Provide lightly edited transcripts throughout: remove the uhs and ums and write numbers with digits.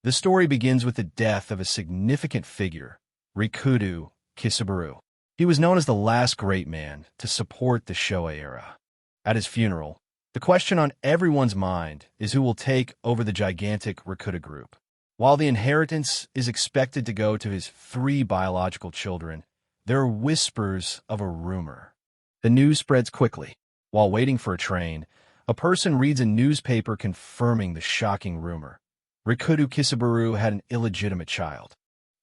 The story begins with the death of a significant figure, Rikudo Kisaburo. He was known as the last great man to support the Showa era. At his funeral, the question on everyone's mind is who will take over the gigantic Rikudo group. While the inheritance is expected to go to his 3 biological children, there are whispers of a rumor. The news spreads quickly. While waiting for a train, a person reads a newspaper confirming the shocking rumor. Rikudo Kisaburo had an illegitimate child.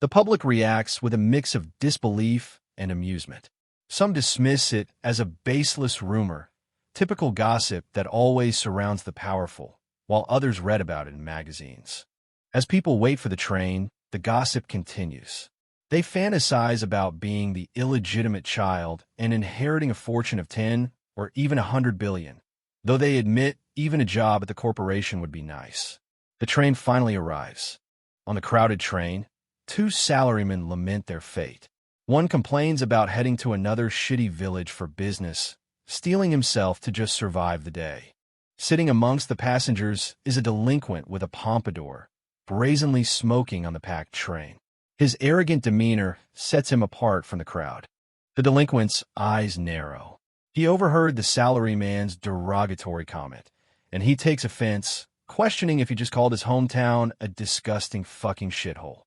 The public reacts with a mix of disbelief and amusement. Some dismiss it as a baseless rumor, typical gossip that always surrounds the powerful, while others read about it in magazines. As people wait for the train, the gossip continues. They fantasize about being the illegitimate child and inheriting a fortune of 10 or even 100 billion, though they admit even a job at the corporation would be nice. The train finally arrives. On the crowded train, 2 salarymen lament their fate. One complains about heading to another shitty village for business, steeling himself to just survive the day. Sitting amongst the passengers is a delinquent with a pompadour, brazenly smoking on the packed train. His arrogant demeanor sets him apart from the crowd. The delinquent's eyes narrow. He overheard the salaryman's derogatory comment, and he takes offense, questioning if he just called his hometown a disgusting fucking shithole.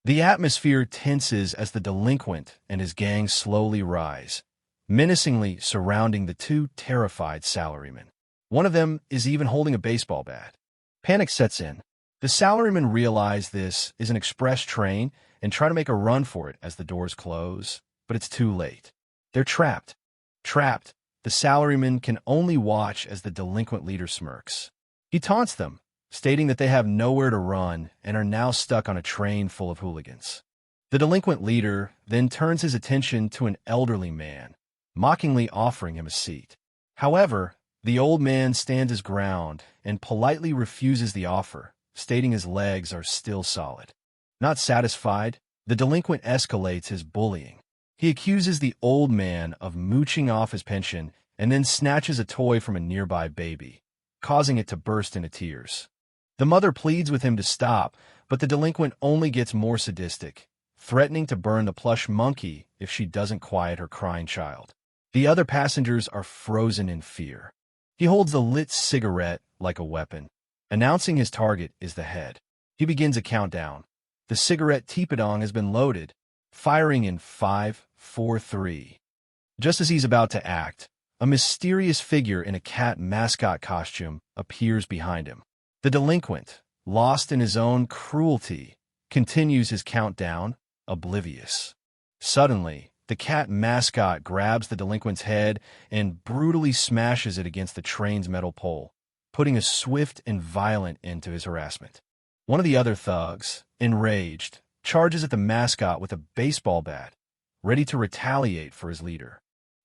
The atmosphere tenses as the delinquent and his gang slowly rise, menacingly surrounding the 2 terrified salarymen. One of them is even holding a baseball bat. Panic sets in. The salarymen realize this is an express train and try to make a run for it as the doors close, but it's too late. They're trapped. Trapped, the salarymen can only watch as the delinquent leader smirks. He taunts them, stating that they have nowhere to run and are now stuck on a train full of hooligans. The delinquent leader then turns his attention to an elderly man, mockingly offering him a seat. However, the old man stands his ground and politely refuses the offer, stating his legs are still solid. Not satisfied, the delinquent escalates his bullying. He accuses the old man of mooching off his pension and then snatches a toy from a nearby baby, causing it to burst into tears. The mother pleads with him to stop, but the delinquent only gets more sadistic, threatening to burn the plush monkey if she doesn't quiet her crying child. The other passengers are frozen in fear. He holds the lit cigarette like a weapon, announcing his target is the head. He begins a countdown. The cigarette teepadong has been loaded, firing in 5, 4, 3. Just as he's about to act, a mysterious figure in a cat mascot costume appears behind him. The delinquent, lost in his own cruelty, continues his countdown, oblivious. Suddenly, the cat mascot grabs the delinquent's head and brutally smashes it against the train's metal pole, putting a swift and violent end to his harassment. One of the other thugs, enraged, charges at the mascot with a baseball bat, ready to retaliate for his leader.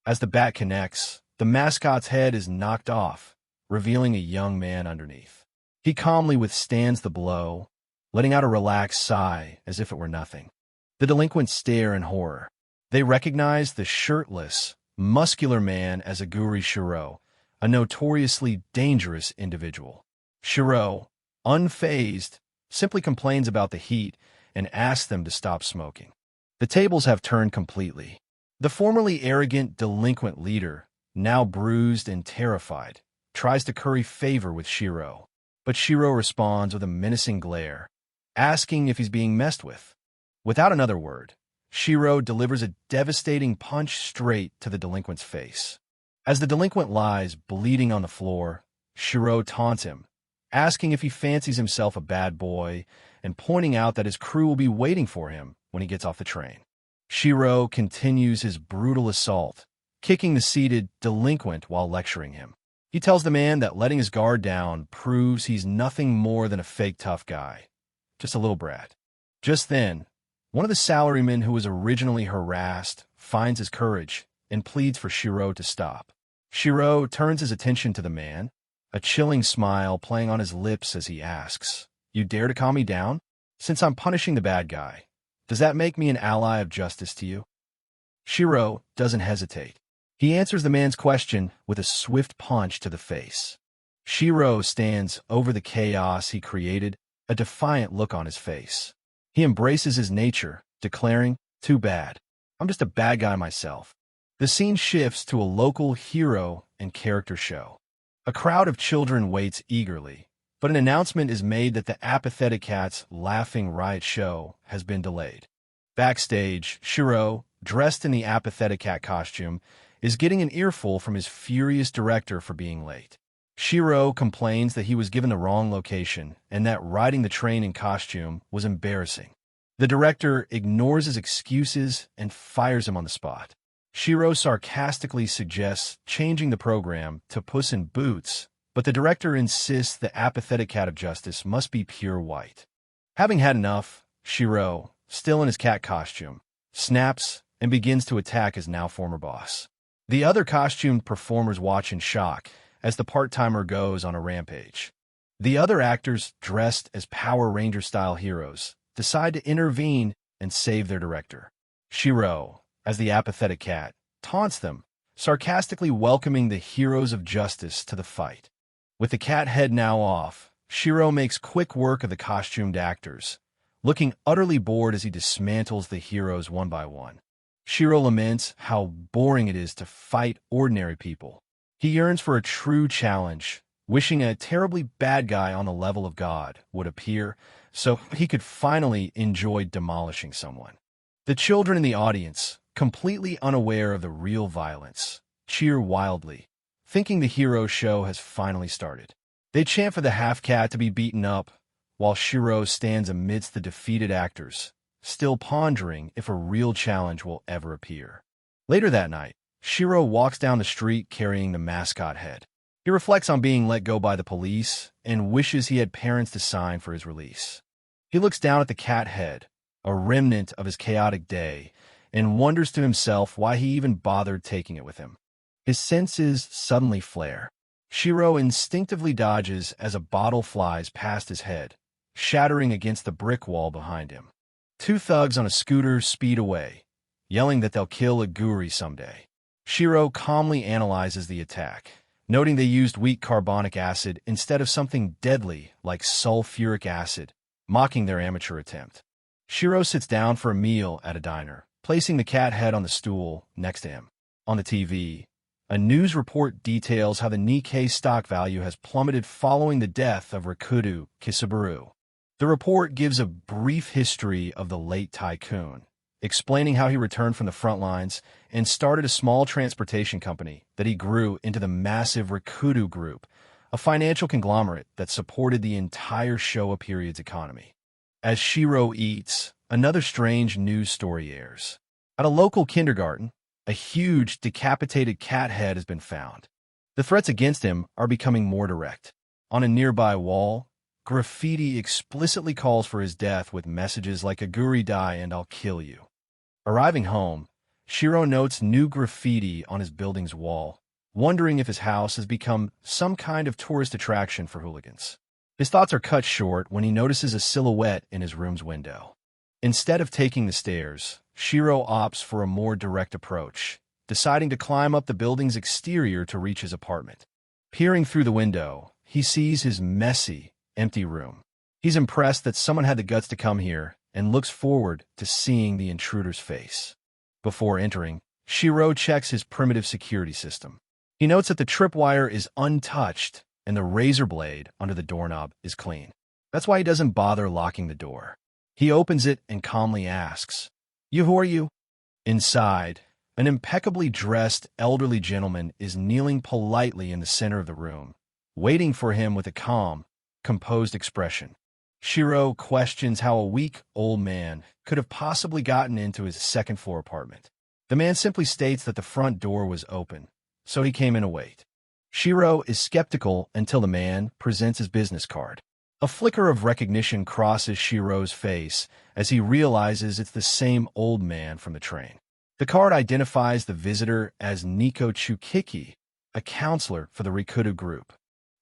As the bat connects, the mascot's head is knocked off, revealing a young man underneath. He calmly withstands the blow, letting out a relaxed sigh as if it were nothing. The delinquents stare in horror. They recognize the shirtless, muscular man as Aguri Shiro, a notoriously dangerous individual. Shiro, unfazed, simply complains about the heat and asks them to stop smoking. The tables have turned completely. The formerly arrogant delinquent leader, now bruised and terrified, tries to curry favor with Shiro, but Shiro responds with a menacing glare, asking if he's being messed with. Without another word, Shiro delivers a devastating punch straight to the delinquent's face. As the delinquent lies bleeding on the floor, Shiro taunts him, asking if he fancies himself a bad boy and pointing out that his crew will be waiting for him when he gets off the train. Shiro continues his brutal assault, kicking the seated delinquent while lecturing him. He tells the man that letting his guard down proves he's nothing more than a fake tough guy, just a little brat. Just then, one of the salarymen who was originally harassed finds his courage and pleads for Shiro to stop. Shiro turns his attention to the man, a chilling smile playing on his lips as he asks, "You dare to calm me down? Since I'm punishing the bad guy, does that make me an ally of justice to you?" Shiro doesn't hesitate. He answers the man's question with a swift punch to the face. Shiro stands over the chaos he created, a defiant look on his face. He embraces his nature, declaring, "Too bad. I'm just a bad guy myself." The scene shifts to a local hero and character show. A crowd of children waits eagerly, but an announcement is made that the apathetic cat's laughing riot show has been delayed. Backstage, Shiro, dressed in the apathetic cat costume, is getting an earful from his furious director for being late. Shiro complains that he was given the wrong location and that riding the train in costume was embarrassing. The director ignores his excuses and fires him on the spot. Shiro sarcastically suggests changing the program to Puss in Boots, but the director insists the apathetic cat of justice must be pure white. Having had enough, Shiro, still in his cat costume, snaps and begins to attack his now former boss. The other costumed performers watch in shock as the part-timer goes on a rampage. The other actors, dressed as Power Ranger-style heroes, decide to intervene and save their director. Shiro, as the apathetic cat, taunts them, sarcastically welcoming the heroes of justice to the fight. With the cat head now off, Shiro makes quick work of the costumed actors, looking utterly bored as he dismantles the heroes one by one. Shiro laments how boring it is to fight ordinary people. He yearns for a true challenge, wishing a terribly bad guy on the level of God would appear so he could finally enjoy demolishing someone. The children in the audience, completely unaware of the real violence, cheer wildly, thinking the hero show has finally started. They chant for the half-cat to be beaten up, while Shiro stands amidst the defeated actors, still pondering if a real challenge will ever appear. Later that night, Shiro walks down the street carrying the mascot head. He reflects on being let go by the police and wishes he had parents to sign for his release. He looks down at the cat head, a remnant of his chaotic day, and wonders to himself why he even bothered taking it with him. His senses suddenly flare. Shiro instinctively dodges as a bottle flies past his head, shattering against the brick wall behind him. Two thugs on a scooter speed away, yelling that they'll kill a Guri someday. Shiro calmly analyzes the attack, noting they used weak carbonic acid instead of something deadly like sulfuric acid, mocking their amateur attempt. Shiro sits down for a meal at a diner, placing the cat head on the stool next to him. On the TV, a news report details how the Nikkei stock value has plummeted following the death of Rikudo Kisaburo. The report gives a brief history of the late tycoon, explaining how he returned from the front lines and started a small transportation company that he grew into the massive Rikudo Group, a financial conglomerate that supported the entire Showa period's economy. As Shiro eats, another strange news story airs. At a local kindergarten, a huge decapitated cat head has been found. The threats against him are becoming more direct. On a nearby wall, graffiti explicitly calls for his death with messages like "Aguri die and I'll kill you." Arriving home, Shiro notes new graffiti on his building's wall, wondering if his house has become some kind of tourist attraction for hooligans. His thoughts are cut short when he notices a silhouette in his room's window. Instead of taking the stairs, Shiro opts for a more direct approach, deciding to climb up the building's exterior to reach his apartment. Peering through the window, he sees his messy, empty room. He's impressed that someone had the guts to come here and looks forward to seeing the intruder's face. Before entering, Shiro checks his primitive security system. He notes that the tripwire is untouched and the razor blade under the doorknob is clean. That's why he doesn't bother locking the door. He opens it and calmly asks, Who are you?" Inside, an impeccably dressed elderly gentleman is kneeling politely in the center of the room, waiting for him with a calm, composed expression. Shiro questions how a weak old man could have possibly gotten into his second-floor apartment. The man simply states that the front door was open, so he came in to wait. Shiro is skeptical until the man presents his business card. A flicker of recognition crosses Shiro's face as he realizes it's the same old man from the train. The card identifies the visitor as Nico Chukiki, a counselor for the Rikudo group.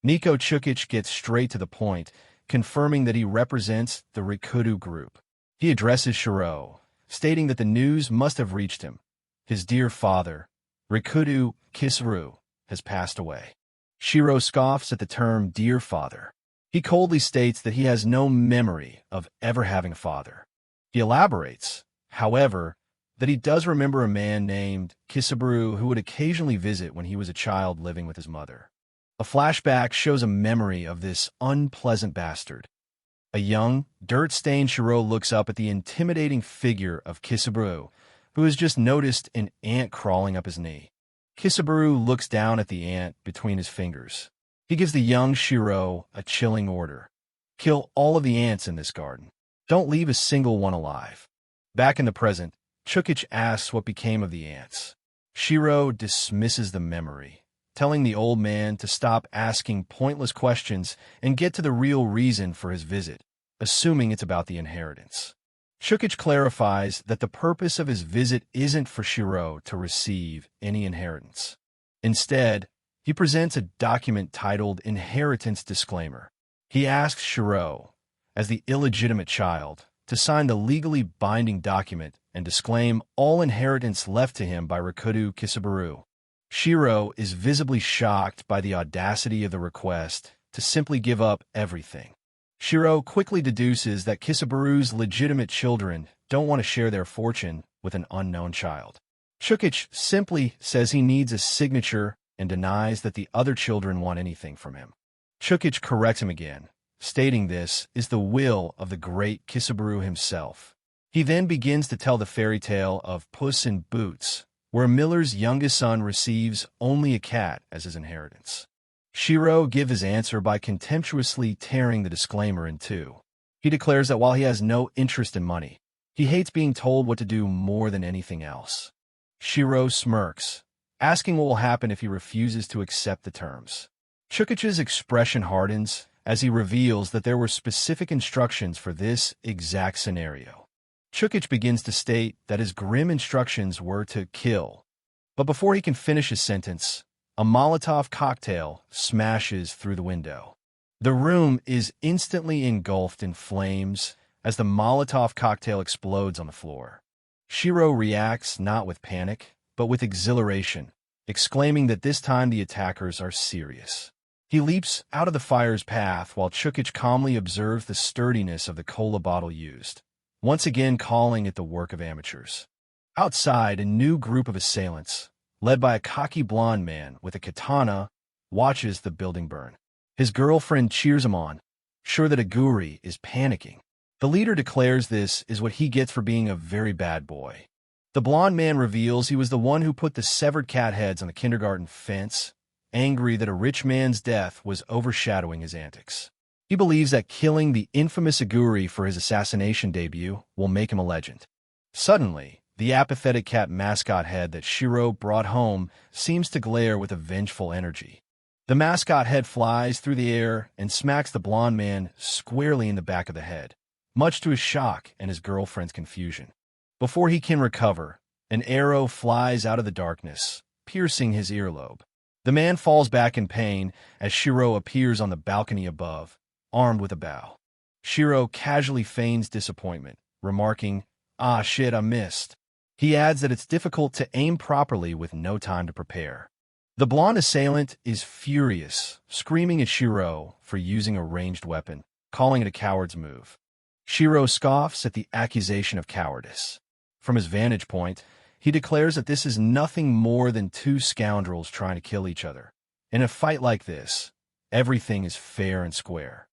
Nico Chukic gets straight to the point, confirming that he represents the Rikudo group. He addresses Shiro, stating that the news must have reached him. His dear father, Rikudo Kisaburo, has passed away. Shiro scoffs at the term "dear father." He coldly states that he has no memory of ever having a father. He elaborates, however, that he does remember a man named Kisaburo who would occasionally visit when he was a child living with his mother. A flashback shows a memory of this unpleasant bastard. A young, dirt-stained Shiro looks up at the intimidating figure of Kisaburo, who has just noticed an ant crawling up his knee. Kisaburo looks down at the ant between his fingers. He gives the young Shiro a chilling order. Kill all of the ants in this garden. Don't leave a single one alive. Back in the present, Chukic asks what became of the ants. Shiro dismisses the memory, telling the old man to stop asking pointless questions and get to the real reason for his visit, assuming it's about the inheritance. Chukic clarifies that the purpose of his visit isn't for Shiro to receive any inheritance. Instead, he presents a document titled Inheritance Disclaimer. He asks Shiro, as the illegitimate child, to sign the legally binding document and disclaim all inheritance left to him by Rikudo Kisaburo. Shiro is visibly shocked by the audacity of the request to simply give up everything. Shiro quickly deduces that Kisaburu's legitimate children don't want to share their fortune with an unknown child. Chukic simply says he needs a signature and denies that the other children want anything from him. Chukic corrects him again, stating this is the will of the great Kisaburo himself. He then begins to tell the fairy tale of Puss in Boots, where Miller's youngest son receives only a cat as his inheritance. Shiro gives his answer by contemptuously tearing the disclaimer in two. He declares that while he has no interest in money, he hates being told what to do more than anything else. Shiro smirks, asking what will happen if he refuses to accept the terms. Chukic's expression hardens as he reveals that there were specific instructions for this exact scenario. Chukic begins to state that his grim instructions were to kill. But before he can finish his sentence, a Molotov cocktail smashes through the window. The room is instantly engulfed in flames as the Molotov cocktail explodes on the floor. Shiro reacts not with panic, but with exhilaration, exclaiming that this time the attackers are serious. He leaps out of the fire's path while Chukic calmly observes the sturdiness of the cola bottle used, once again calling it the work of amateurs. Outside, a new group of assailants, led by a cocky blonde man with a katana, watches the building burn. His girlfriend cheers him on, sure that Aguri is panicking. The leader declares this is what he gets for being a very bad boy. The blonde man reveals he was the one who put the severed cat heads on the kindergarten fence, angry that a rich man's death was overshadowing his antics. He believes that killing the infamous Aguri for his assassination debut will make him a legend. Suddenly, the apathetic cat mascot head that Shiro brought home seems to glare with a vengeful energy. The mascot head flies through the air and smacks the blonde man squarely in the back of the head, much to his shock and his girlfriend's confusion. Before he can recover, an arrow flies out of the darkness, piercing his earlobe. The man falls back in pain as Shiro appears on the balcony above, armed with a bow. Shiro casually feigns disappointment, remarking, "Ah shit, I missed." He adds that it's difficult to aim properly with no time to prepare. The blonde assailant is furious, screaming at Shiro for using a ranged weapon, calling it a coward's move. Shiro scoffs at the accusation of cowardice. From his vantage point, he declares that this is nothing more than two scoundrels trying to kill each other. In a fight like this, everything is fair and square.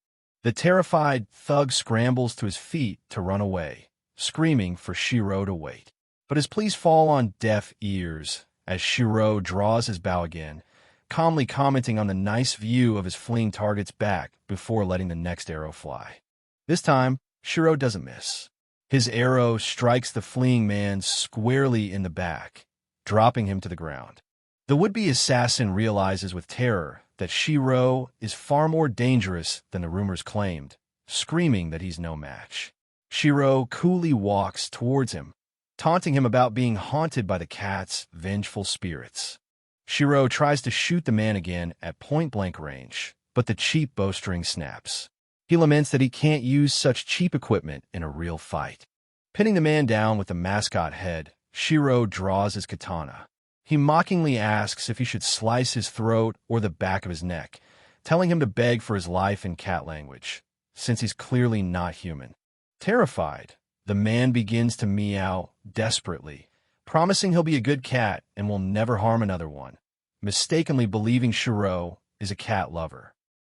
The terrified thug scrambles to his feet to run away, screaming for Shiro to wait. But his pleas fall on deaf ears as Shiro draws his bow again, calmly commenting on the nice view of his fleeing target's back before letting the next arrow fly. This time, Shiro doesn't miss. His arrow strikes the fleeing man squarely in the back, dropping him to the ground. The would-be assassin realizes with terror that Shiro is far more dangerous than the rumors claimed, screaming that he's no match. Shiro coolly walks towards him, taunting him about being haunted by the cat's vengeful spirits. Shiro tries to shoot the man again at point-blank range, but the cheap bowstring snaps. He laments that he can't use such cheap equipment in a real fight. Pinning the man down with the mascot head, Shiro draws his katana. He mockingly asks if he should slice his throat or the back of his neck, telling him to beg for his life in cat language, since he's clearly not human. Terrified, the man begins to meow desperately, promising he'll be a good cat and will never harm another one, mistakenly believing Shiro is a cat lover.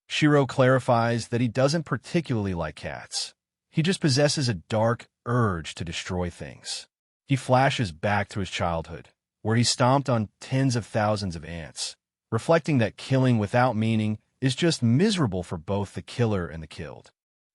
Shiro clarifies that he doesn't particularly like cats. He just possesses a dark urge to destroy things. He flashes back to his childhood, where he stomped on tens of thousands of ants, reflecting that killing without meaning is just miserable for both the killer and the killed.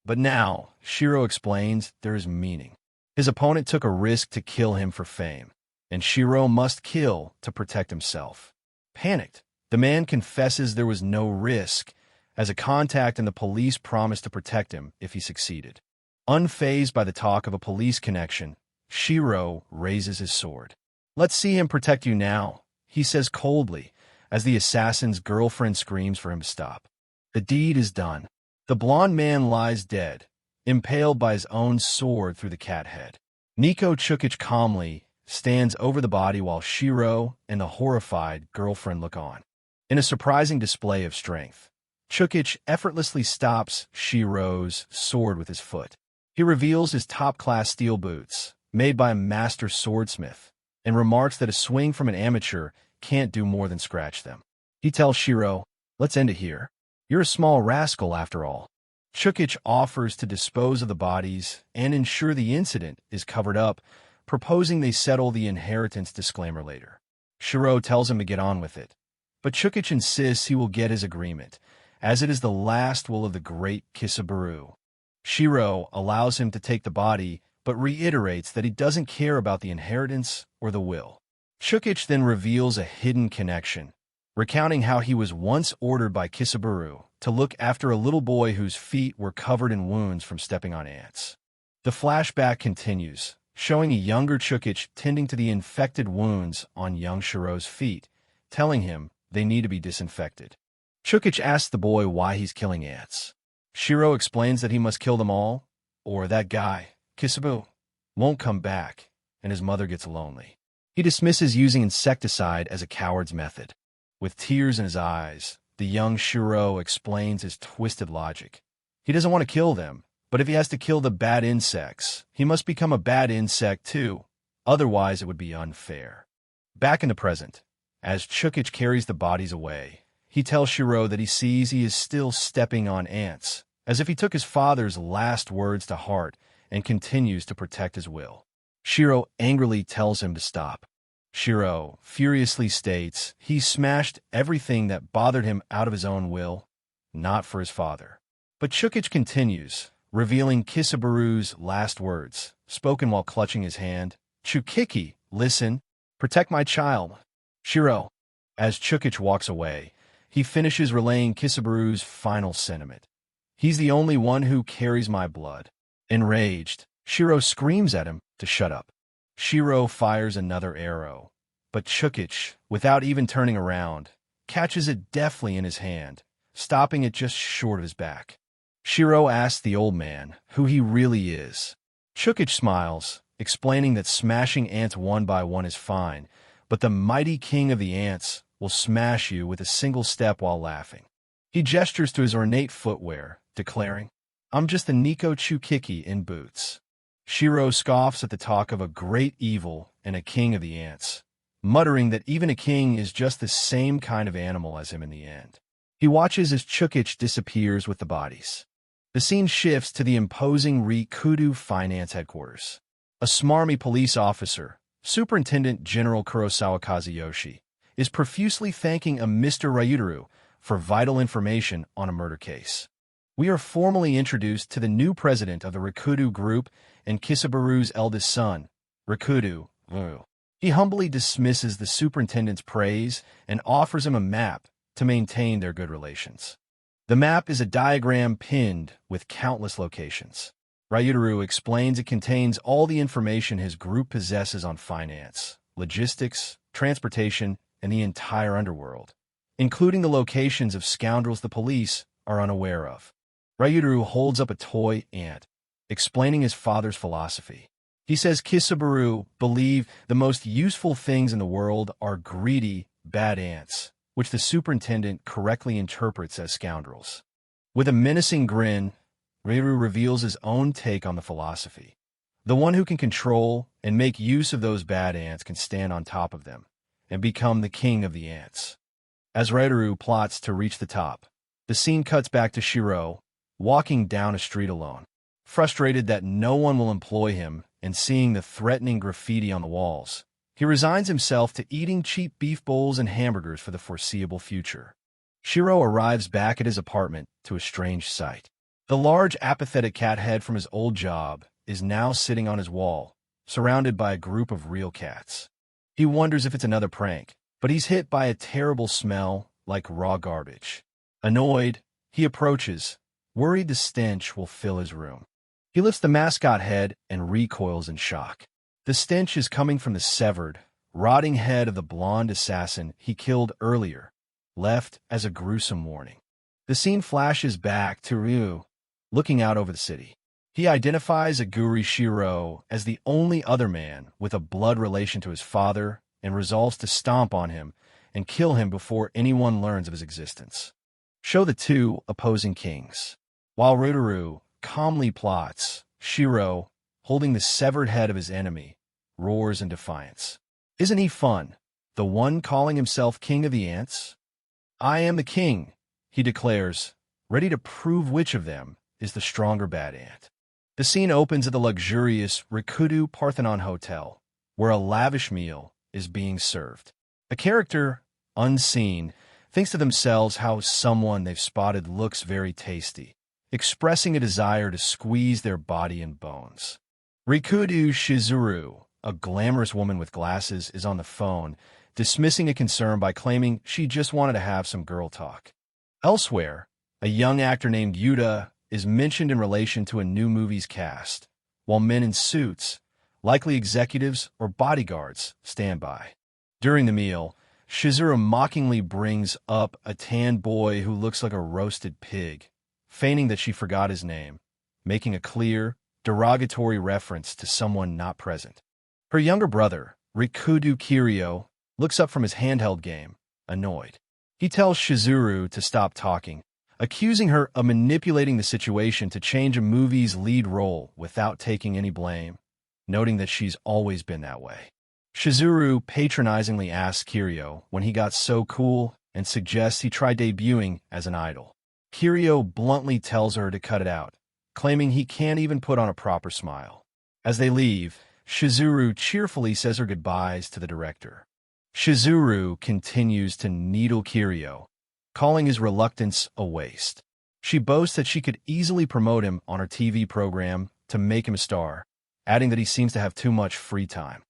But now, Shiro explains there is meaning. His opponent took a risk to kill him for fame, and Shiro must kill to protect himself. Panicked, the man confesses there was no risk, as a contact and the police promised to protect him if he succeeded. Unfazed by the talk of a police connection, Shiro raises his sword. "Let's see him protect you now," he says coldly, as the assassin's girlfriend screams for him to stop. The deed is done. The blond man lies dead, impaled by his own sword through the cat head. Nico Chukic calmly stands over the body while Shiro and the horrified girlfriend look on. In a surprising display of strength, Chukic effortlessly stops Shiro's sword with his foot. He reveals his top-class steel boots, made by a master swordsmith, and remarks that a swing from an amateur can't do more than scratch them. He tells Shiro, "Let's end it here. You're a small rascal after all." Chukic offers to dispose of the bodies and ensure the incident is covered up, proposing they settle the inheritance disclaimer later. Shiro tells him to get on with it, but Chukic insists he will get his agreement, as it is the last will of the great Kisaburu. Shiro allows him to take the body, but reiterates that he doesn't care about the inheritance or the will. Chukic then reveals a hidden connection, recounting how he was once ordered by Kisaburu to look after a little boy whose feet were covered in wounds from stepping on ants. The flashback continues, showing a younger Chukic tending to the infected wounds on young Shiro's feet, telling him they need to be disinfected. Chukic asks the boy why he's killing ants. Shiro explains that he must kill them all, or that guy, Kisabu, won't come back, and his mother gets lonely. He dismisses using insecticide as a coward's method. With tears in his eyes, the young Shiro explains his twisted logic. He doesn't want to kill them, but if he has to kill the bad insects, he must become a bad insect too. Otherwise, it would be unfair. Back in the present, as Chukic carries the bodies away, he tells Shiro that he sees he is still stepping on ants, as if he took his father's last words to heart and continues to protect his will. Shiro angrily tells him to stop. Shiro furiously states he smashed everything that bothered him out of his own will, not for his father. But Chukic continues, revealing Kisaburu's last words, spoken while clutching his hand. "Chukiki, listen, protect my child." Shiro. As Chukic walks away, he finishes relaying Kisaburu's final sentiment. "He's the only one who carries my blood." Enraged, Shiro screams at him to shut up. Shiro fires another arrow, but Chukic, without even turning around, catches it deftly in his hand, stopping it just short of his back. Shiro asks the old man who he really is. Chukic smiles, explaining that smashing ants one by one is fine, but the mighty king of the ants will smash you with a single step while laughing. He gestures to his ornate footwear, declaring, "I'm just a Nico Chukiki in boots." Shiro scoffs at the talk of a great evil and a king of the ants, muttering that even a king is just the same kind of animal as him in the end. He watches as Chukic disappears with the bodies. The scene shifts to the imposing Rikudo finance headquarters. A smarmy police officer, Superintendent General Kurosawa Kazuyoshi, is profusely thanking a Mr. Ryutaru for vital information on a murder case. We are formally introduced to the new president of the Rikudo Group and Kisaburu's eldest son, Rikudo. He humbly dismisses the superintendent's praise and offers him a map to maintain their good relations. The map is a diagram pinned with countless locations. Ryutaru explains it contains all the information his group possesses on finance, logistics, transportation, and the entire underworld, including the locations of scoundrels the police are unaware of. Ryutaru holds up a toy ant, explaining his father's philosophy. He says Kisaburu believe the most useful things in the world are greedy, bad ants, which the superintendent correctly interprets as scoundrels. With a menacing grin, Reiru reveals his own take on the philosophy. The one who can control and make use of those bad ants can stand on top of them and become the king of the ants. As Reiru plots to reach the top, the scene cuts back to Shiro, walking down a street alone. Frustrated that no one will employ him and seeing the threatening graffiti on the walls, he resigns himself to eating cheap beef bowls and hamburgers for the foreseeable future. Shiro arrives back at his apartment to a strange sight. The large, apathetic cat head from his old job is now sitting on his wall, surrounded by a group of real cats. He wonders if it's another prank, but he's hit by a terrible smell like raw garbage. Annoyed, he approaches, worried the stench will fill his room. He lifts the mascot head and recoils in shock. The stench is coming from the severed, rotting head of the blonde assassin he killed earlier, left as a gruesome warning. The scene flashes back to Ryu, looking out over the city. He identifies Aguri Shiro as the only other man with a blood relation to his father and resolves to stomp on him and kill him before anyone learns of his existence. Show the two opposing kings. While Ryutaru calmly plots, Shiro, holding the severed head of his enemy, roars in defiance. Isn't he fun, the one calling himself king of the ants? I am the king, he declares, ready to prove which of them is the stronger bad ant. The scene opens at the luxurious Rikudo Parthenon Hotel, where a lavish meal is being served. A character, unseen, thinks to themselves how someone they've spotted looks very tasty, expressing a desire to squeeze their body and bones. Rikudo Shizuru, a glamorous woman with glasses, is on the phone, dismissing a concern by claiming she just wanted to have some girl talk. Elsewhere, a young actor named Yuta is mentioned in relation to a new movie's cast, while men in suits, likely executives or bodyguards, stand by. During the meal, Shizuru mockingly brings up a tan boy who looks like a roasted pig, feigning that she forgot his name, making a clear, derogatory reference to someone not present. Her younger brother, Rikudo Kiryu, looks up from his handheld game, annoyed. He tells Shizuru to stop talking, accusing her of manipulating the situation to change a movie's lead role without taking any blame, noting that she's always been that way. Shizuru patronizingly asks Kiryu when he got so cool and suggests he try debuting as an idol. Kiryu bluntly tells her to cut it out, claiming he can't even put on a proper smile. As they leave, Shizuru cheerfully says her goodbyes to the director. Shizuru continues to needle Kiryu, calling his reluctance a waste. She boasts that she could easily promote him on her TV program to make him a star, adding that he seems to have too much free time.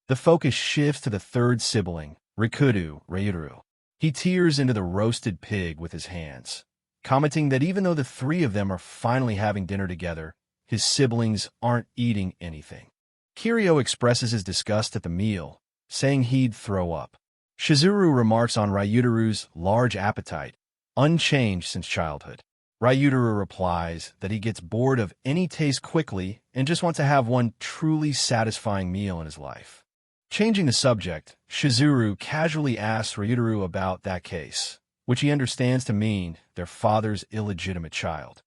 The focus shifts to the third sibling, Rikudo Ryutaru. He tears into the roasted pig with his hands, commenting that even though the three of them are finally having dinner together, his siblings aren't eating anything. Kiryu expresses his disgust at the meal, saying he'd throw up. Shizuru remarks on Ryutaru's large appetite, unchanged since childhood. Ryutaru replies that he gets bored of any taste quickly and just wants to have one truly satisfying meal in his life. Changing the subject, Shizuru casually asks Ryutaru about that case, which he understands to mean their father's illegitimate child.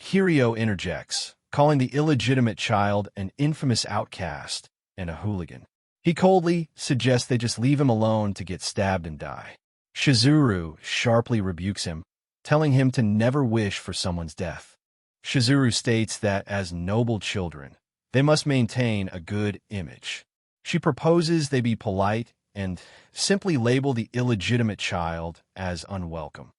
Kiryu interjects, calling the illegitimate child an infamous outcast and a hooligan. He coldly suggests they just leave him alone to get stabbed and die. Shizuru sharply rebukes him, telling him to never wish for someone's death. Shizuru states that as noble children, they must maintain a good image. She proposes they be polite and simply label the illegitimate child as unwelcome.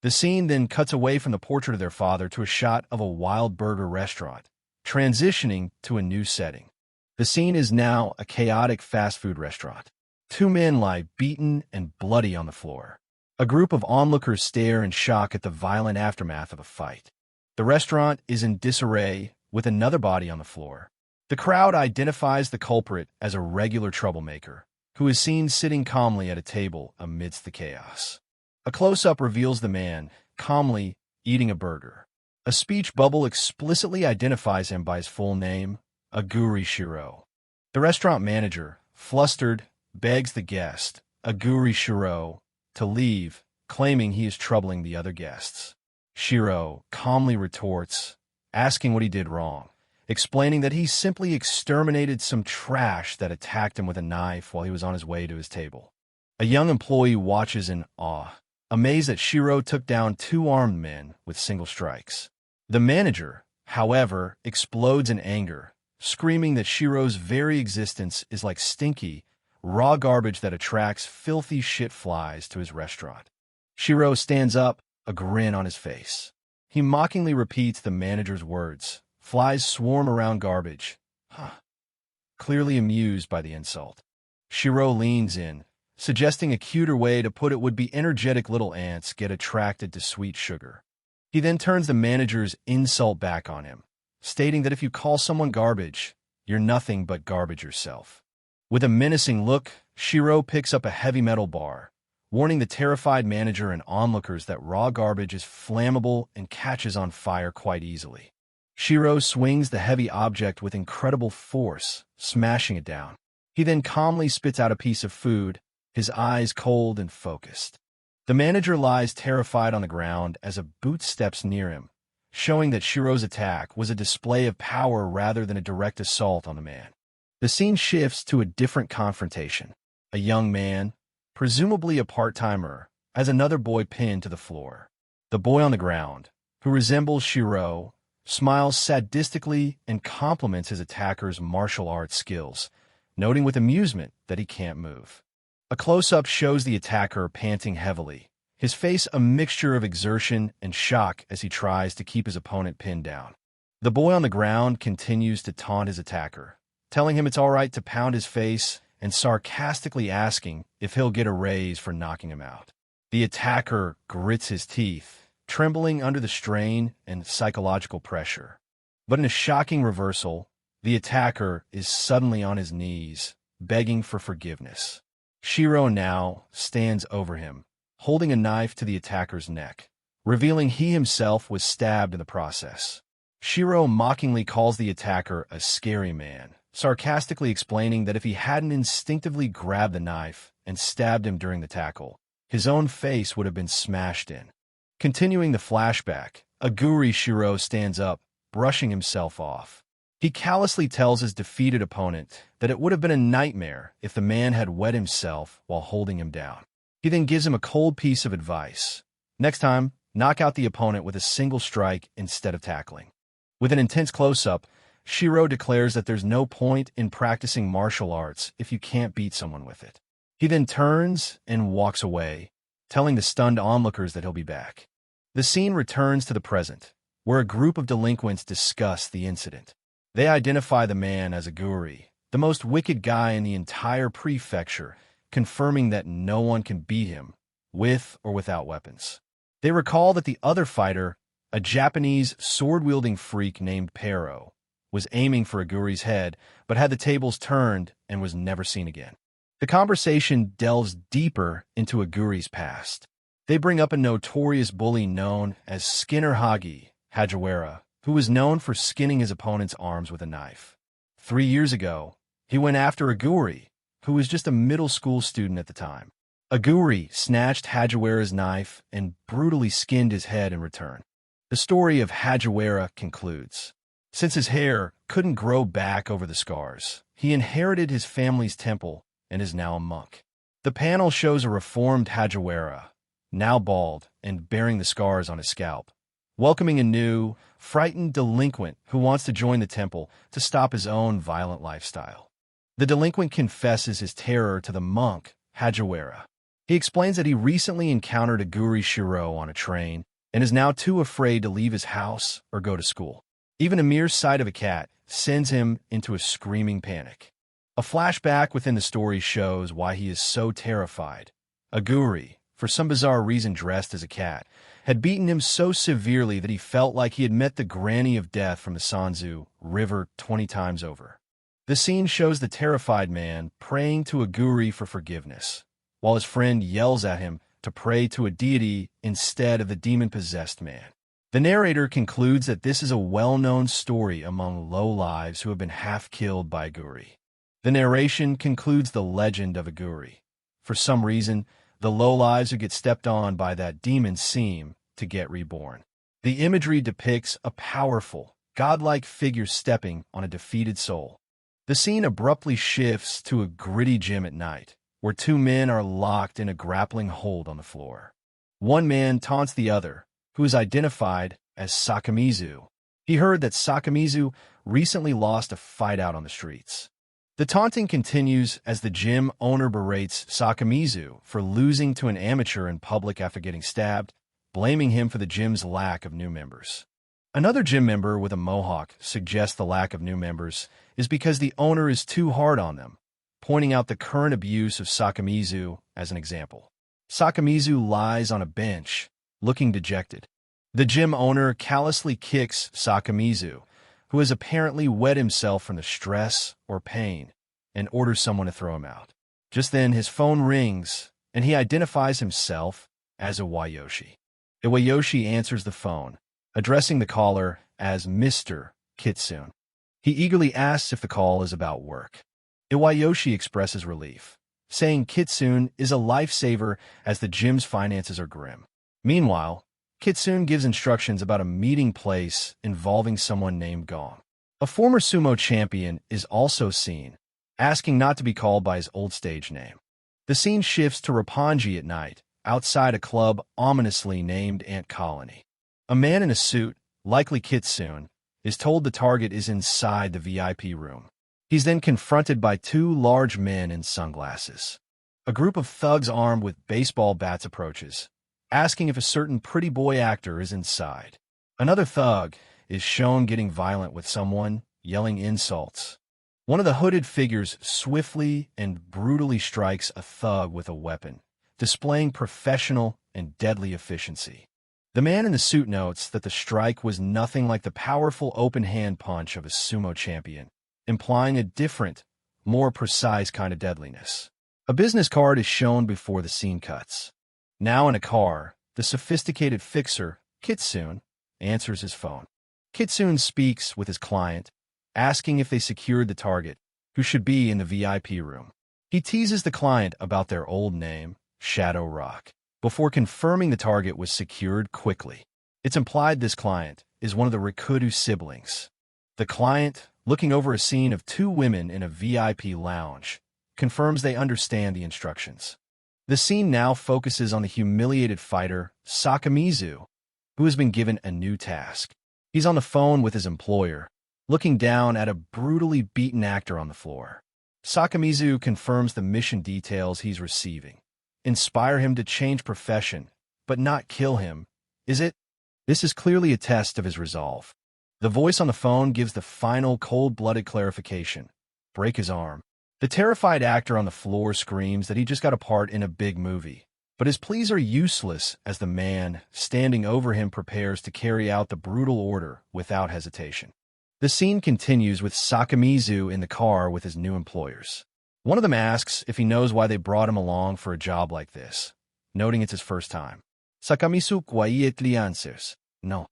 The scene then cuts away from the portrait of their father to a shot of a wild burger restaurant, transitioning to a new setting. The scene is now a chaotic fast food restaurant. Two men lie beaten and bloody on the floor. A group of onlookers stare in shock at the violent aftermath of a fight. The restaurant is in disarray with another body on the floor. The crowd identifies the culprit as a regular troublemaker, who is seen sitting calmly at a table amidst the chaos. A close-up reveals the man, calmly eating a burger. A speech bubble explicitly identifies him by his full name, Aguri Shiro. The restaurant manager, flustered, begs the guest, Aguri Shiro, to leave, claiming he is troubling the other guests. Shiro calmly retorts, asking what he did wrong, explaining that he simply exterminated some trash that attacked him with a knife while he was on his way to his table. A young employee watches in awe, amazed that Shiro took down 2 armed men with single strikes. The manager, however, explodes in anger, screaming that Shiro's very existence is like stinky, raw garbage that attracts filthy shit flies to his restaurant. Shiro stands up, a grin on his face. He mockingly repeats the manager's words. Flies swarm around garbage. Clearly amused by the insult. Shiro leans in, suggesting a cuter way to put it would be energetic little ants get attracted to sweet sugar. He then turns the manager's insult back on him, stating that if you call someone garbage, you're nothing but garbage yourself. With a menacing look, Shiro picks up a heavy metal bar, warning the terrified manager and onlookers that raw garbage is flammable and catches on fire quite easily. Shiro swings the heavy object with incredible force, smashing it down. He then calmly spits out a piece of food, his eyes cold and focused. The manager lies terrified on the ground as a boot steps near him, showing that Shiro's attack was a display of power rather than a direct assault on the man. The scene shifts to a different confrontation. A young man, presumably a part-timer, has another boy pinned to the floor. The boy on the ground, who resembles Shiro, smiles sadistically and compliments his attacker's martial arts skills, noting with amusement that he can't move. A close-up shows the attacker panting heavily, his face a mixture of exertion and shock as he tries to keep his opponent pinned down. The boy on the ground continues to taunt his attacker, telling him it's all right to pound his face and sarcastically asking if he'll get a raise for knocking him out. The attacker grits his teeth, trembling under the strain and psychological pressure. But in a shocking reversal, the attacker is suddenly on his knees, begging for forgiveness. Shiro now stands over him, holding a knife to the attacker's neck, revealing he himself was stabbed in the process. Shiro mockingly calls the attacker a scary man, sarcastically explaining that if he hadn't instinctively grabbed the knife and stabbed him during the tackle, his own face would have been smashed in. Continuing the flashback, Aguri Shiro stands up, brushing himself off. He callously tells his defeated opponent that it would have been a nightmare if the man had wet himself while holding him down. He then gives him a cold piece of advice. Next time, knock out the opponent with a single strike instead of tackling. With an intense close-up, Shiro declares that there's no point in practicing martial arts if you can't beat someone with it. He then turns and walks away, telling the stunned onlookers that he'll be back. The scene returns to the present, where a group of delinquents discuss the incident. They identify the man as Aguri, the most wicked guy in the entire prefecture, confirming that no one can beat him, with or without weapons. They recall that the other fighter, a Japanese sword-wielding freak named Pero, was aiming for Aguri's head, but had the tables turned and was never seen again. The conversation delves deeper into Aguri's past. They bring up a notorious bully known as Skinner Hagi, Hagiwara, who was known for skinning his opponent's arms with a knife. 3 years ago, he went after Aguri, who was just a middle school student at the time. Aguri snatched Hagiwara's knife and brutally skinned his head in return. The story of Hagiwara concludes. Since his hair couldn't grow back over the scars, he inherited his family's temple and is now a monk. The panel shows a reformed Hagiwara, now bald and bearing the scars on his scalp, welcoming a new, frightened delinquent who wants to join the temple to stop his own violent lifestyle. The delinquent confesses his terror to the monk, Hagiwara. He explains that he recently encountered Aguri Shiro on a train and is now too afraid to leave his house or go to school. Even a mere sight of a cat sends him into a screaming panic. A flashback within the story shows why he is so terrified. Aguri, for some bizarre reason dressed as a cat, had beaten him so severely that he felt like he had met the granny of death from the Sanzu River 20 times over. The scene shows the terrified man praying to Aguri for forgiveness, while his friend yells at him to pray to a deity instead of the demon-possessed man. The narrator concludes that this is a well-known story among lowlives who have been half-killed by Aguri. The narration concludes the legend of Aguri. For some reason, The lowlives who get stepped on by that demon seem to get reborn. The imagery depicts a powerful, godlike figure stepping on a defeated soul. The scene abruptly shifts to a gritty gym at night, where two men are locked in a grappling hold on the floor. One man taunts the other, who is identified as Sakamizu. He heard that Sakamizu recently lost a fight out on the streets. The taunting continues as the gym owner berates Sakamizu for losing to an amateur in public after getting stabbed, blaming him for the gym's lack of new members. Another gym member with a mohawk suggests the lack of new members is because the owner is too hard on them, pointing out the current abuse of Sakamizu as an example. Sakamizu lies on a bench, looking dejected. The gym owner callously kicks Sakamizu, who has apparently wet himself from the stress or pain, and orders someone to throw him out. Just then, his phone rings, and he identifies himself as Iwayoshi. Iwayoshi answers the phone, addressing the caller as Mr. Kitsune. He eagerly asks if the call is about work. Iwayoshi expresses relief, saying Kitsune is a lifesaver as the gym's finances are grim. Meanwhile, Kitsune gives instructions about a meeting place involving someone named Gong. A former sumo champion is also seen, asking not to be called by his old stage name. The scene shifts to Roppongi at night, outside a club ominously named Ant Colony. A man in a suit, likely Kitsune, is told the target is inside the VIP room. He's then confronted by two large men in sunglasses. A group of thugs armed with baseball bats approaches, asking if a certain pretty boy actor is inside. Another thug is shown getting violent with someone, yelling insults. One of the hooded figures swiftly and brutally strikes a thug with a weapon, displaying professional and deadly efficiency. The man in the suit notes that the strike was nothing like the powerful open-hand punch of a sumo champion, implying a different, more precise kind of deadliness. A business card is shown before the scene cuts. Now in a car, the sophisticated fixer, Kitsune, answers his phone. Kitsune speaks with his client, asking if they secured the target, who should be in the VIP room. He teases the client about their old name, Shadow Rock, before confirming the target was secured quickly. It's implied this client is one of the Rikudo siblings. The client, looking over a scene of two women in a VIP lounge, confirms they understand the instructions. The scene now focuses on the humiliated fighter, Sakamizu, who has been given a new task. He's on the phone with his employer, looking down at a brutally beaten actor on the floor. Sakamizu confirms the mission details he's receiving. Inspire him to change profession, but not kill him, is it? This is clearly a test of his resolve. The voice on the phone gives the final cold-blooded clarification. Break his arm. The terrified actor on the floor screams that he just got a part in a big movie, but his pleas are useless as the man standing over him prepares to carry out the brutal order without hesitation. The scene continues with Sakamizu in the car with his new employers. One of them asks if he knows why they brought him along for a job like this, noting it's his first time. Sakamizu quietly answers, "No."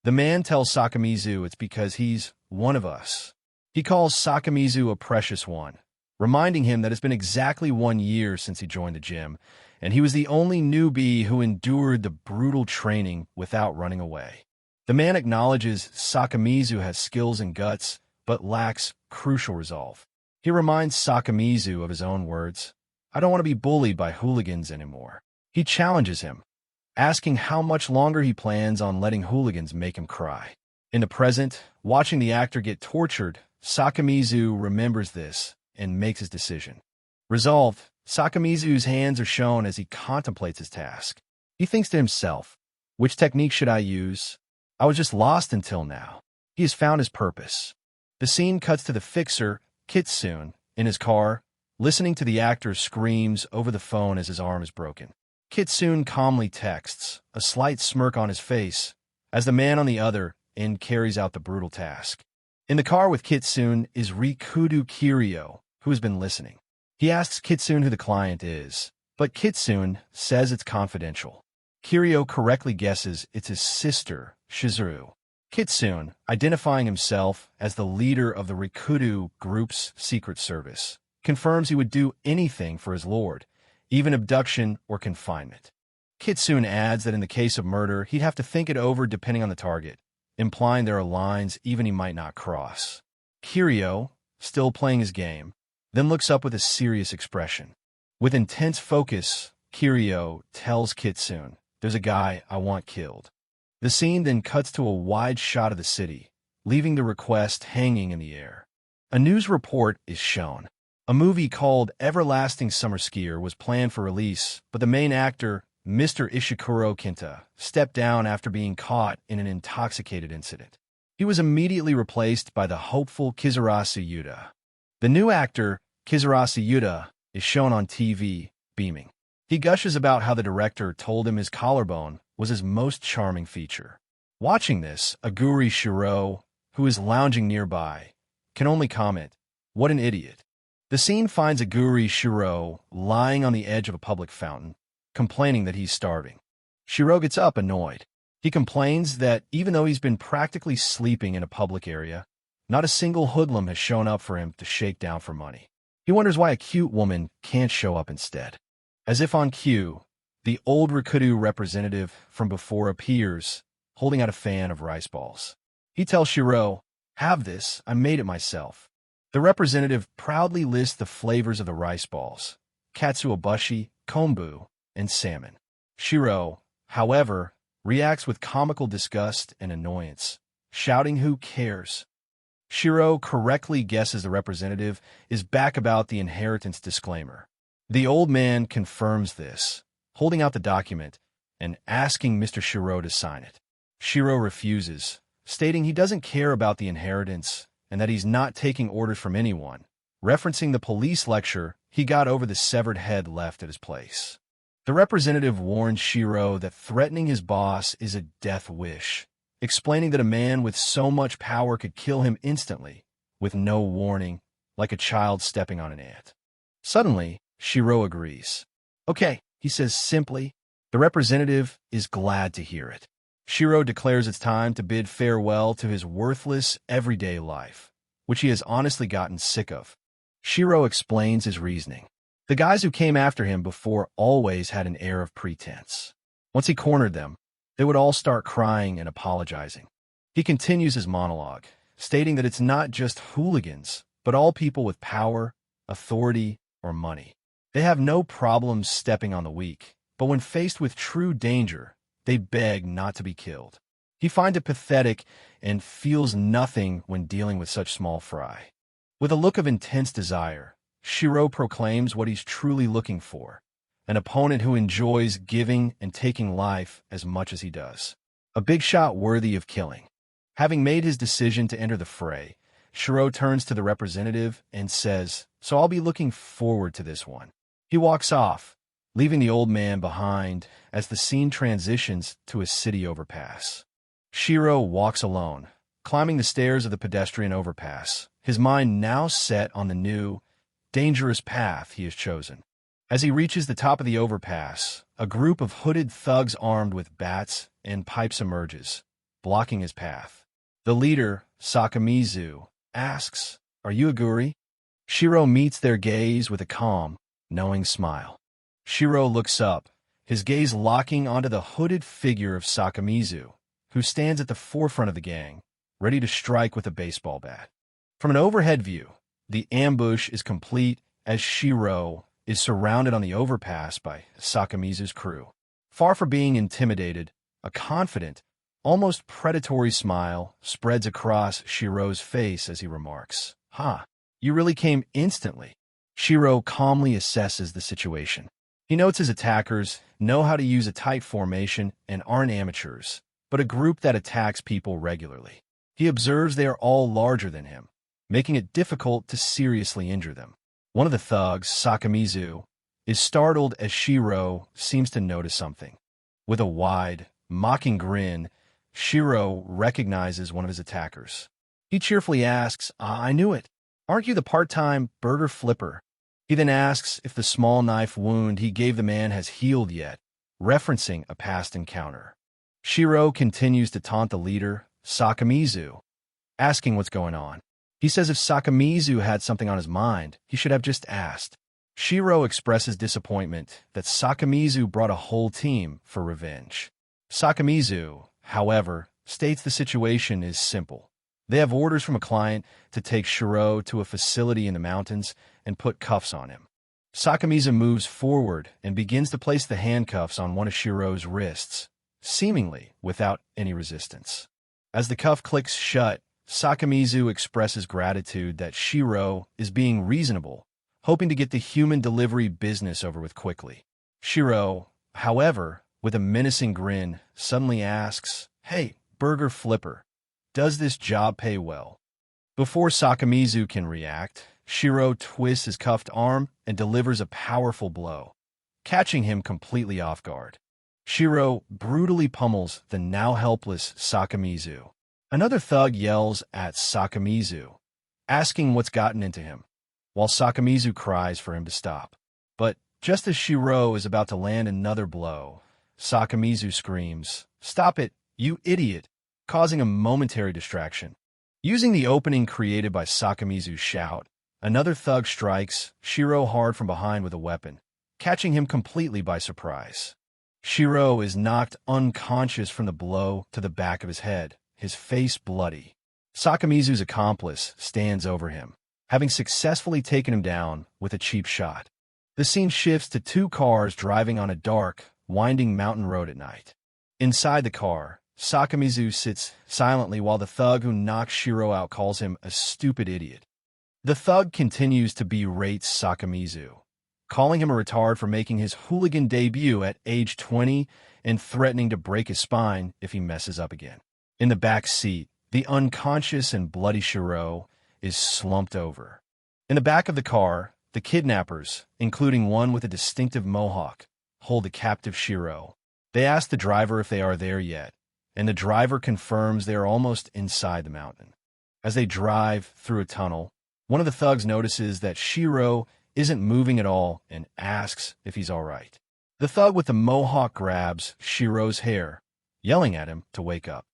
The man tells Sakamizu it's because he's one of us. He calls Sakamizu a precious one, reminding him that it's been exactly 1 year since he joined the gym, and he was the only newbie who endured the brutal training without running away. The man acknowledges Sakamizu has skills and guts, but lacks crucial resolve. He reminds Sakamizu of his own words, "I don't want to be bullied by hooligans anymore." He challenges him, asking how much longer he plans on letting hooligans make him cry. In the present, watching the actor get tortured, Sakamizu remembers this and makes his decision. Resolved, Sakamizu's hands are shown as he contemplates his task. He thinks to himself, which technique should I use? I was just lost until now. He has found his purpose. The scene cuts to the fixer, Kitsune, in his car, listening to the actor's screams over the phone as his arm is broken. Kitsune calmly texts, a slight smirk on his face, as the man on the other end carries out the brutal task. In the car with Kitsune is Rikudo Kiryu, who has been listening. He asks Kitsune who the client is, but Kitsune says it's confidential. Kiryu correctly guesses it's his sister, Shizuru. Kitsune, identifying himself as the leader of the Rikudo group's secret service, confirms he would do anything for his lord, even abduction or confinement. Kitsune adds that in the case of murder, he'd have to think it over depending on the target, implying there are lines even he might not cross. Kiryu, still playing his game, then looks up with a serious expression. With intense focus, Kiryu tells Kitsune, "There's a guy I want killed." The scene then cuts to a wide shot of the city, leaving the request hanging in the air. A news report is shown. A movie called Everlasting Summer Skier was planned for release, but the main actor, Mr. Ishikuro Kinta, stepped down after being caught in an intoxicated incident. He was immediately replaced by the hopeful Kizurasa Yuta. The new actor, Kizurasa Yuta, is shown on TV, beaming. He gushes about how the director told him his collarbone was his most charming feature. Watching this, Aguri Shiro, who is lounging nearby, can only comment, "What an idiot." The scene finds Aguri Shiro lying on the edge of a public fountain, complaining that he's starving. Shiro gets up annoyed. He complains that even though he's been practically sleeping in a public area, not a single hoodlum has shown up for him to shake down for money. He wonders why a cute woman can't show up instead. As if on cue, the old Rikudo representative from before appears, holding out a fan of rice balls. He tells Shiro, "Have this, I made it myself." The representative proudly lists the flavors of the rice balls: katsuobushi, kombu, and salmon. Shiro, however, reacts with comical disgust and annoyance, shouting, "Who cares?" Shiro correctly guesses the representative is back about the inheritance disclaimer. The old man confirms this, holding out the document and asking Mr. Shiro to sign it. Shiro refuses, stating he doesn't care about the inheritance and that he's not taking orders from anyone, referencing the police lecture he got over the severed head left at his place. The representative warns Shiro that threatening his boss is a death wish, explaining that a man with so much power could kill him instantly, with no warning, like a child stepping on an ant. Suddenly, Shiro agrees. "Okay," he says simply. The representative is glad to hear it. Shiro declares it's time to bid farewell to his worthless, everyday life, which he has honestly gotten sick of. Shiro explains his reasoning. The guys who came after him before always had an air of pretense. Once he cornered them, they would all start crying and apologizing. He continues his monologue, stating that it's not just hooligans, but all people with power, authority, or money. They have no problems stepping on the weak, but when faced with true danger, they beg not to be killed. He finds it pathetic and feels nothing when dealing with such small fry. With a look of intense desire, Shiro proclaims what he's truly looking for: an opponent who enjoys giving and taking life as much as he does. A big shot worthy of killing. Having made his decision to enter the fray, Shiro turns to the representative and says, "So I'll be looking forward to this one." He walks off, leaving the old man behind as the scene transitions to a city overpass. Shiro walks alone, climbing the stairs of the pedestrian overpass, his mind now set on the new, dangerous path he has chosen. As he reaches the top of the overpass, a group of hooded thugs armed with bats and pipes emerges, blocking his path. The leader, Sakamizu, asks, "Are you Aguri?" Shiro meets their gaze with a calm, knowing smile. Shiro looks up, his gaze locking onto the hooded figure of Sakamizu, who stands at the forefront of the gang, ready to strike with a baseball bat. From an overhead view, the ambush is complete as Shiro is surrounded on the overpass by Sakamizu's crew. Far from being intimidated, a confident, almost predatory smile spreads across Shiro's face as he remarks, "Ha, you really came instantly." Shiro calmly assesses the situation. He notes his attackers know how to use a tight formation and aren't amateurs, but a group that attacks people regularly. He observes they are all larger than him, making it difficult to seriously injure them. One of the thugs, Sakamizu, is startled as Shiro seems to notice something. With a wide, mocking grin, Shiro recognizes one of his attackers. He cheerfully asks, "I knew it. Aren't you the part-time burger flipper?" He then asks if the small knife wound he gave the man has healed yet, referencing a past encounter. Shiro continues to taunt the leader, Sakamizu, asking what's going on. He says if Sakamizu had something on his mind, he should have just asked. Shiro expresses disappointment that Sakamizu brought a whole team for revenge. Sakamizu, however, states the situation is simple. They have orders from a client to take Shiro to a facility in the mountains and put cuffs on him. Sakamizu moves forward and begins to place the handcuffs on one of Shiro's wrists, seemingly without any resistance. As the cuff clicks shut, Sakamizu expresses gratitude that Shiro is being reasonable, hoping to get the human delivery business over with quickly. Shiro, however, with a menacing grin, suddenly asks, "Hey, burger flipper, does this job pay well?" Before Sakamizu can react, Shiro twists his cuffed arm and delivers a powerful blow, catching him completely off guard. Shiro brutally pummels the now helpless Sakamizu. Another thug yells at Sakamizu, asking what's gotten into him, while Sakamizu cries for him to stop. But just as Shiro is about to land another blow, Sakamizu screams, "Stop it, you idiot," causing a momentary distraction. Using the opening created by Sakamizu's shout, another thug strikes Shiro hard from behind with a weapon, catching him completely by surprise. Shiro is knocked unconscious from the blow to the back of his head, his face bloody. Sakamizu's accomplice stands over him, having successfully taken him down with a cheap shot. The scene shifts to two cars driving on a dark, winding mountain road at night. Inside the car, Sakamizu sits silently while the thug who knocked Shiro out calls him a stupid idiot. The thug continues to berate Sakamizu, calling him a retard for making his hooligan debut at age 20 and threatening to break his spine if he messes up again. In the back seat, the unconscious and bloody Shiro is slumped over. In the back of the car, the kidnappers, including one with a distinctive mohawk, hold the captive Shiro. They ask the driver if they are there yet, and the driver confirms they are almost inside the mountain. As they drive through a tunnel, one of the thugs notices that Shiro isn't moving at all and asks if he's all right. The thug with the mohawk grabs Shiro's hair, yelling at him to wake up.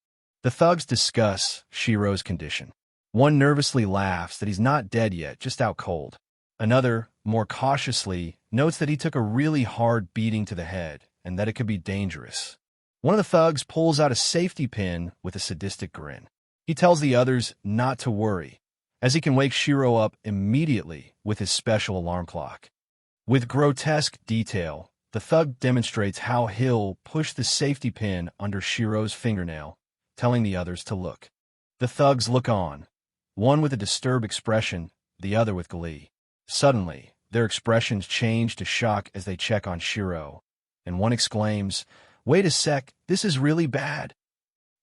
The thugs discuss Shiro's condition. One nervously laughs that he's not dead yet, just out cold. Another, more cautiously, notes that he took a really hard beating to the head and that it could be dangerous. One of the thugs pulls out a safety pin with a sadistic grin. He tells the others not to worry, as he can wake Shiro up immediately with his special alarm clock. With grotesque detail, the thug demonstrates how he'll push the safety pin under Shiro's fingernail, telling the others to look. The thugs look on, one with a disturbed expression, the other with glee. Suddenly, their expressions change to shock as they check on Shiro, and one exclaims, "Wait a sec, this is really bad.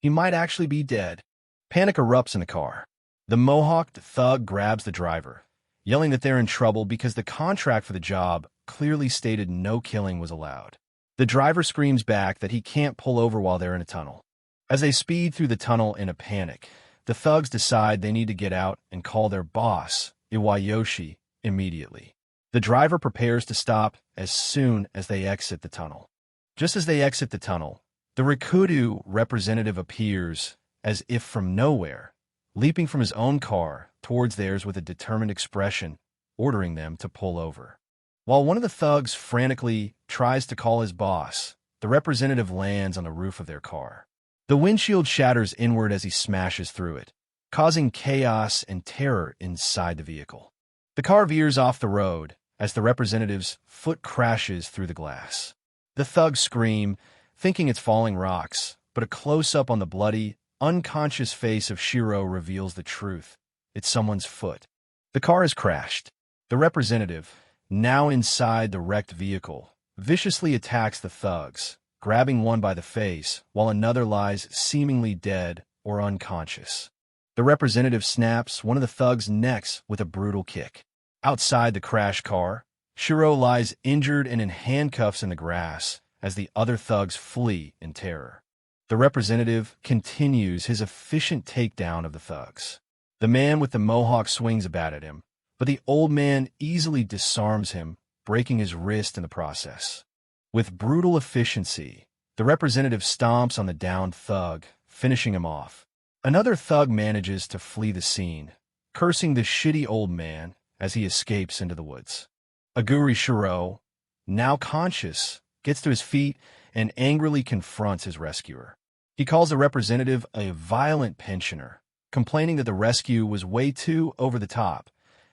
He might actually be dead." Panic erupts in the car. The mohawked thug grabs the driver, yelling that they're in trouble because the contract for the job clearly stated no killing was allowed. The driver screams back that he can't pull over while they're in a tunnel. As they speed through the tunnel in a panic, the thugs decide they need to get out and call their boss, Iwayoshi, immediately. The driver prepares to stop as soon as they exit the tunnel. Just as they exit the tunnel, the Rikudo representative appears as if from nowhere, leaping from his own car towards theirs with a determined expression, ordering them to pull over. While one of the thugs frantically tries to call his boss, the representative lands on the roof of their car. The windshield shatters inward as he smashes through it, causing chaos and terror inside the vehicle. The car veers off the road as the representative's foot crashes through the glass. The thugs scream, thinking it's falling rocks, but a close-up on the bloody, unconscious face of Shiro reveals the truth. It's someone's foot. The car has crashed. The representative, now inside the wrecked vehicle, viciously attacks the thugs, grabbing one by the face while another lies seemingly dead or unconscious. The representative snaps one of the thugs' necks with a brutal kick. Outside the crashed car, Shiro lies injured and in handcuffs in the grass as the other thugs flee in terror. The representative continues his efficient takedown of the thugs. The man with the mohawk swings a bat at him, but the old man easily disarms him, breaking his wrist in the process. With brutal efficiency, the representative stomps on the downed thug, finishing him off. Another thug manages to flee the scene, cursing the shitty old man as he escapes into the woods. Aguri Shiro, now conscious, gets to his feet and angrily confronts his rescuer. He calls the representative a violent pensioner, complaining that the rescue was way too over the top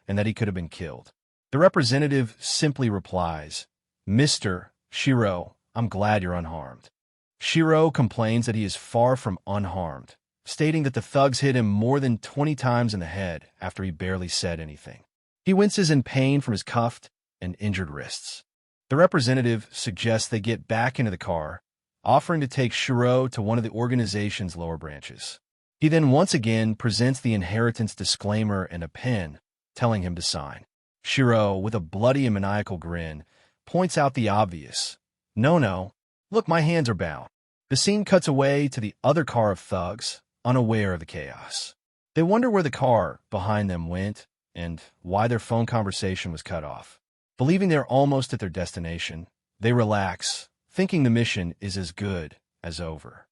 and that he could have been killed. The representative simply replies, "Mr. Shiro, I'm glad you're unharmed." Shiro complains that he is far from unharmed, stating that the thugs hit him more than 20 times in the head after he barely said anything. He winces in pain from his cuffed and injured wrists. The representative suggests they get back into the car, offering to take Shiro to one of the organization's lower branches. He then once again presents the inheritance disclaimer and a pen, telling him to sign. Shiro, with a bloody and maniacal grin, points out the obvious. No, look, my hands are bound. The scene cuts away to the other car of thugs, unaware of the chaos. They wonder where the car behind them went and why their phone conversation was cut off. Believing they're almost at their destination, they relax, thinking the mission is as good as over.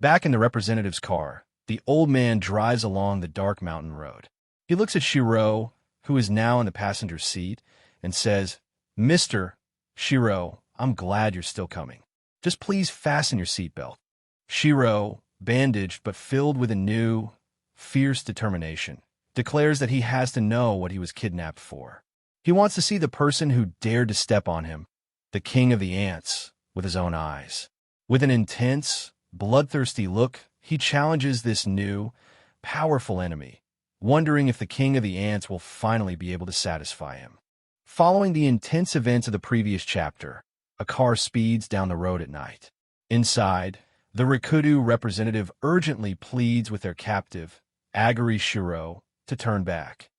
Back in the representative's car, the old man drives along the dark mountain road. He looks at Shiro, who is now in the passenger seat, and says, "Mr. Shiro, I'm glad you're still coming. Just please fasten your seatbelt." Shiro, bandaged but filled with a new, fierce determination, declares that he has to know what he was kidnapped for. He wants to see the person who dared to step on him, the king of the ants, with his own eyes. With an intense, bloodthirsty look, he challenges this new, powerful enemy, wondering if the king of the ants will finally be able to satisfy him. Following the intense events of the previous chapter, a car speeds down the road at night. Inside, the Rikudo representative urgently pleads with their captive, Aguri Shiro, to turn back.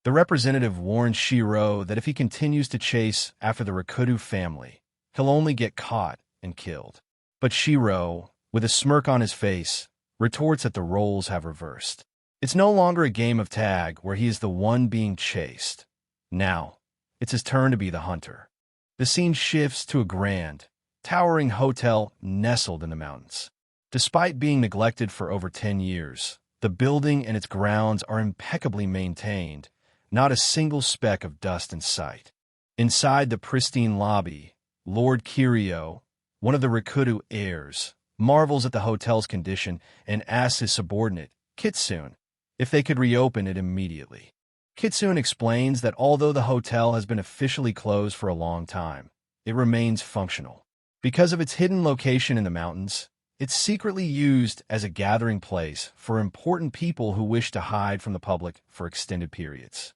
The representative warns Shiro that if he continues to chase after the Rikudo family, he'll only get caught and killed. But Shiro, with a smirk on his face, retorts that the roles have reversed. It's no longer a game of tag where he is the one being chased. Now, it's his turn to be the hunter. The scene shifts to a grand, towering hotel nestled in the mountains. Despite being neglected for over 10 years, the building and its grounds are impeccably maintained, not a single speck of dust in sight. Inside the pristine lobby, Lord Kiryu, one of the Rikudo heirs, marvels at the hotel's condition and asks his subordinate, Kitsune, if they could reopen it immediately. Kitsune explains that although the hotel has been officially closed for a long time, it remains functional. Because of its hidden location in the mountains, it's secretly used as a gathering place for important people who wish to hide from the public for extended periods.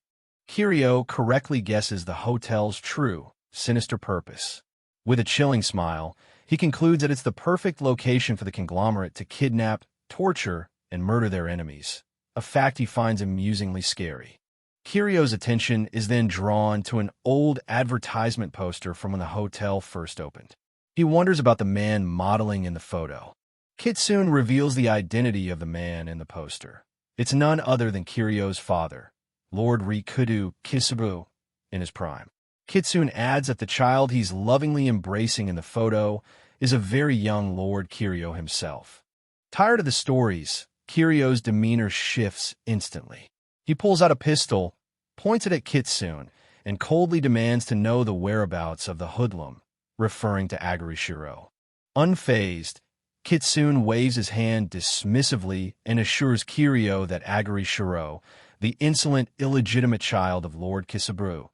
Kiryu correctly guesses the hotel's true, sinister purpose. With a chilling smile, he concludes that it's the perfect location for the conglomerate to kidnap, torture, and murder their enemies, a fact he finds amusingly scary. Kiryu's attention is then drawn to an old advertisement poster from when the hotel first opened. He wonders about the man modeling in the photo. Kitsune reveals the identity of the man in the poster. It's none other than Kiryu's father, Lord Rikudo Kishibu, in his prime. Kitsune adds that the child he's lovingly embracing in the photo is a very young Lord Kiryu himself. Tired of the stories, Kiryu's demeanor shifts instantly. He pulls out a pistol, points it at Kitsune, and coldly demands to know the whereabouts of the hoodlum, referring to Aguri Shiro. Unfazed, Kitsune waves his hand dismissively and assures Kiryu that Aguri Shiro, the insolent, illegitimate child of Lord Kishibu,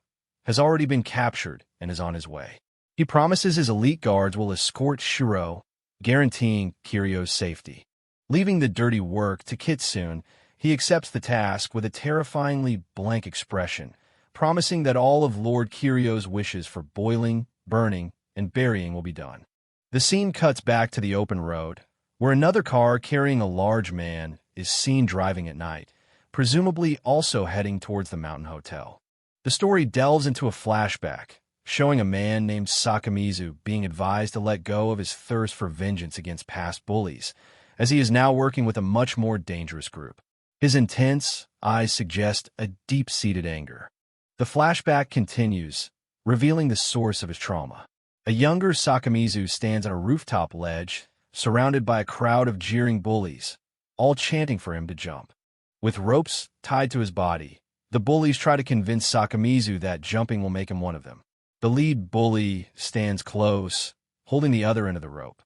has already been captured and is on his way. He promises his elite guards will escort Shiro, guaranteeing Kiryu's safety. Leaving the dirty work to Kitsune, he accepts the task with a terrifyingly blank expression, promising that all of Lord Kiryu's wishes for boiling, burning, and burying will be done. The scene cuts back to the open road, where another car carrying a large man is seen driving at night, presumably also heading towards the mountain hotel. The story delves into a flashback, showing a man named Sakamizu being advised to let go of his thirst for vengeance against past bullies, as he is now working with a much more dangerous group. His intense eyes suggest a deep-seated anger. The flashback continues, revealing the source of his trauma. A younger Sakamizu stands on a rooftop ledge, surrounded by a crowd of jeering bullies, all chanting for him to jump. With ropes tied to his body, the bullies try to convince Sakamizu that jumping will make him one of them. The lead bully stands close, holding the other end of the rope.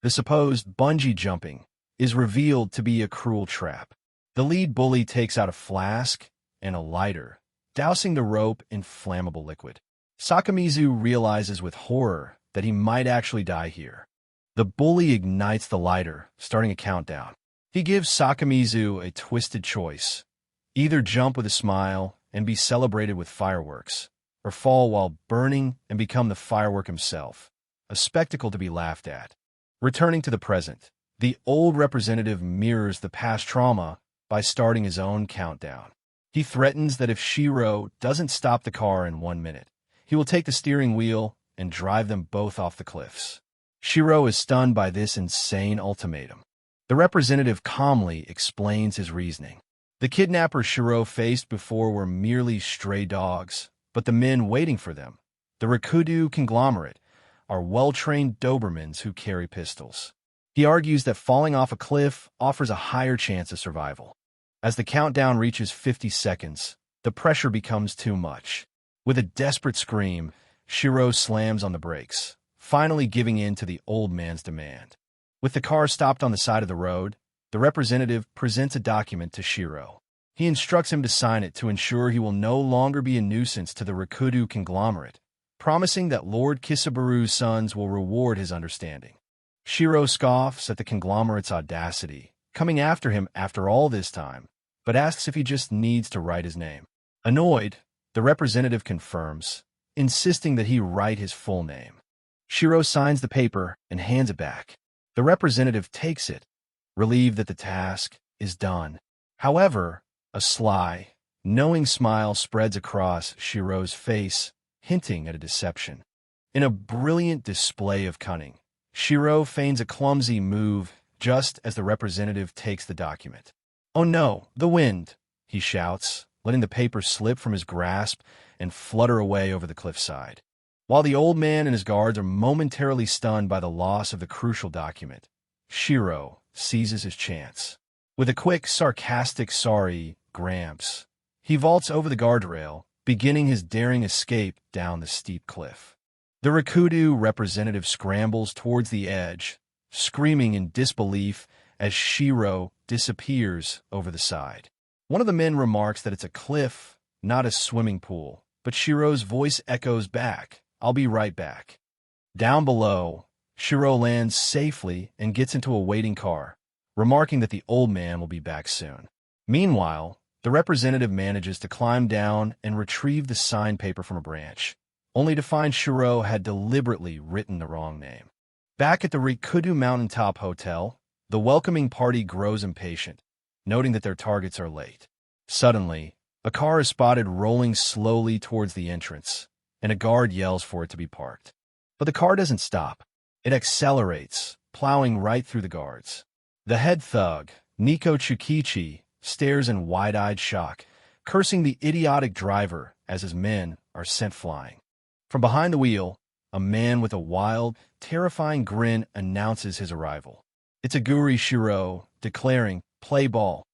The supposed bungee jumping is revealed to be a cruel trap. The lead bully takes out a flask and a lighter, dousing the rope in flammable liquid. Sakamizu realizes with horror that he might actually die here. The bully ignites the lighter, starting a countdown. He gives Sakamizu a twisted choice: either jump with a smile and be celebrated with fireworks, or fall while burning and become the firework himself, a spectacle to be laughed at. Returning to the present, the old representative mirrors the past trauma by starting his own countdown. He threatens that if Shiro doesn't stop the car in 1 minute, he will take the steering wheel and drive them both off the cliffs. Shiro is stunned by this insane ultimatum. The representative calmly explains his reasoning. The kidnappers Shiro faced before were merely stray dogs, but the men waiting for them, the Rikudo conglomerate, are well-trained Dobermans who carry pistols. He argues that falling off a cliff offers a higher chance of survival. As the countdown reaches 50 seconds, the pressure becomes too much. With a desperate scream, Shiro slams on the brakes, finally giving in to the old man's demand. With the car stopped on the side of the road, the representative presents a document to Shiro. He instructs him to sign it to ensure he will no longer be a nuisance to the Rikudo conglomerate, promising that Lord Kisaburu's sons will reward his understanding. Shiro scoffs at the conglomerate's audacity, coming after him after all this time, but asks if he just needs to write his name. Annoyed, the representative confirms, insisting that he write his full name. Shiro signs the paper and hands it back. The representative takes it, relieved that the task is done. However, a sly, knowing smile spreads across Shiro's face, hinting at a deception. In a brilliant display of cunning, Shiro feigns a clumsy move just as the representative takes the document. "Oh no, the wind!" he shouts, letting the paper slip from his grasp and flutter away over the cliffside. While the old man and his guards are momentarily stunned by the loss of the crucial document, Shiro seizes his chance. With a quick, sarcastic "sorry, Gramps," he vaults over the guardrail, beginning his daring escape down the steep cliff. The Rikudo representative scrambles towards the edge, screaming in disbelief as Shiro disappears over the side. One of the men remarks that it's a cliff, not a swimming pool, but Shiro's voice echoes back, "I'll be right back." Down below, Shiro lands safely and gets into a waiting car, remarking that the old man will be back soon. Meanwhile, the representative manages to climb down and retrieve the signed paper from a branch, only to find Shiro had deliberately written the wrong name. Back at the Rikudo Mountaintop Hotel, the welcoming party grows impatient, noting that their targets are late. Suddenly, a car is spotted rolling slowly towards the entrance, and a guard yells for it to be parked. But the car doesn't stop. It accelerates, plowing right through the guards. The head thug, Nico Tsukichi, stares in wide-eyed shock, cursing the idiotic driver as his men are sent flying. From behind the wheel, a man with a wild, terrifying grin announces his arrival. It's Aguri Shiro, declaring, "Play ball."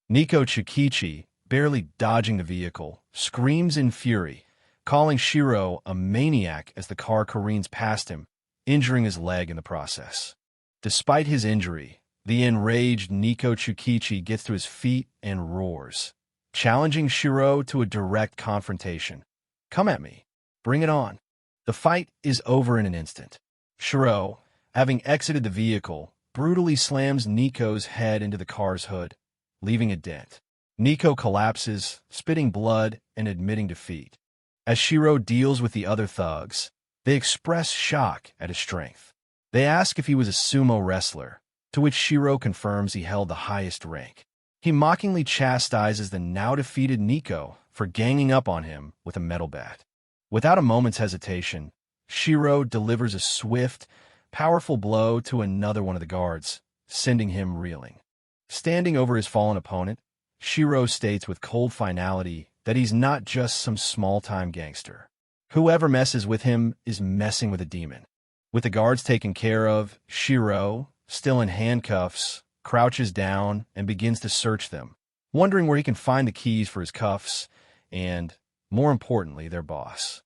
Nico Tsukichi, barely dodging the vehicle, screams in fury, calling Shiro a maniac as the car careens past him, injuring his leg in the process. Despite his injury, the enraged Nico Tsukichi gets to his feet and roars, challenging Shiro to a direct confrontation. "Come at me. Bring it on." The fight is over in an instant. Shiro, having exited the vehicle, brutally slams Nico's head into the car's hood, leaving a dent. Nico collapses, spitting blood and admitting defeat. As Shiro deals with the other thugs, they express shock at his strength. They ask if he was a sumo wrestler, to which Shiro confirms he held the highest rank. He mockingly chastises the now-defeated Nico for ganging up on him with a metal bat. Without a moment's hesitation, Shiro delivers a swift, powerful blow to another one of the guards, sending him reeling. Standing over his fallen opponent, Shiro states with cold finality that he's not just some small-time gangster. Whoever messes with him is messing with a demon. With the guards taken care of, Shiro, still in handcuffs, crouches down and begins to search them, wondering where he can find the keys for his cuffs and, more importantly, their boss.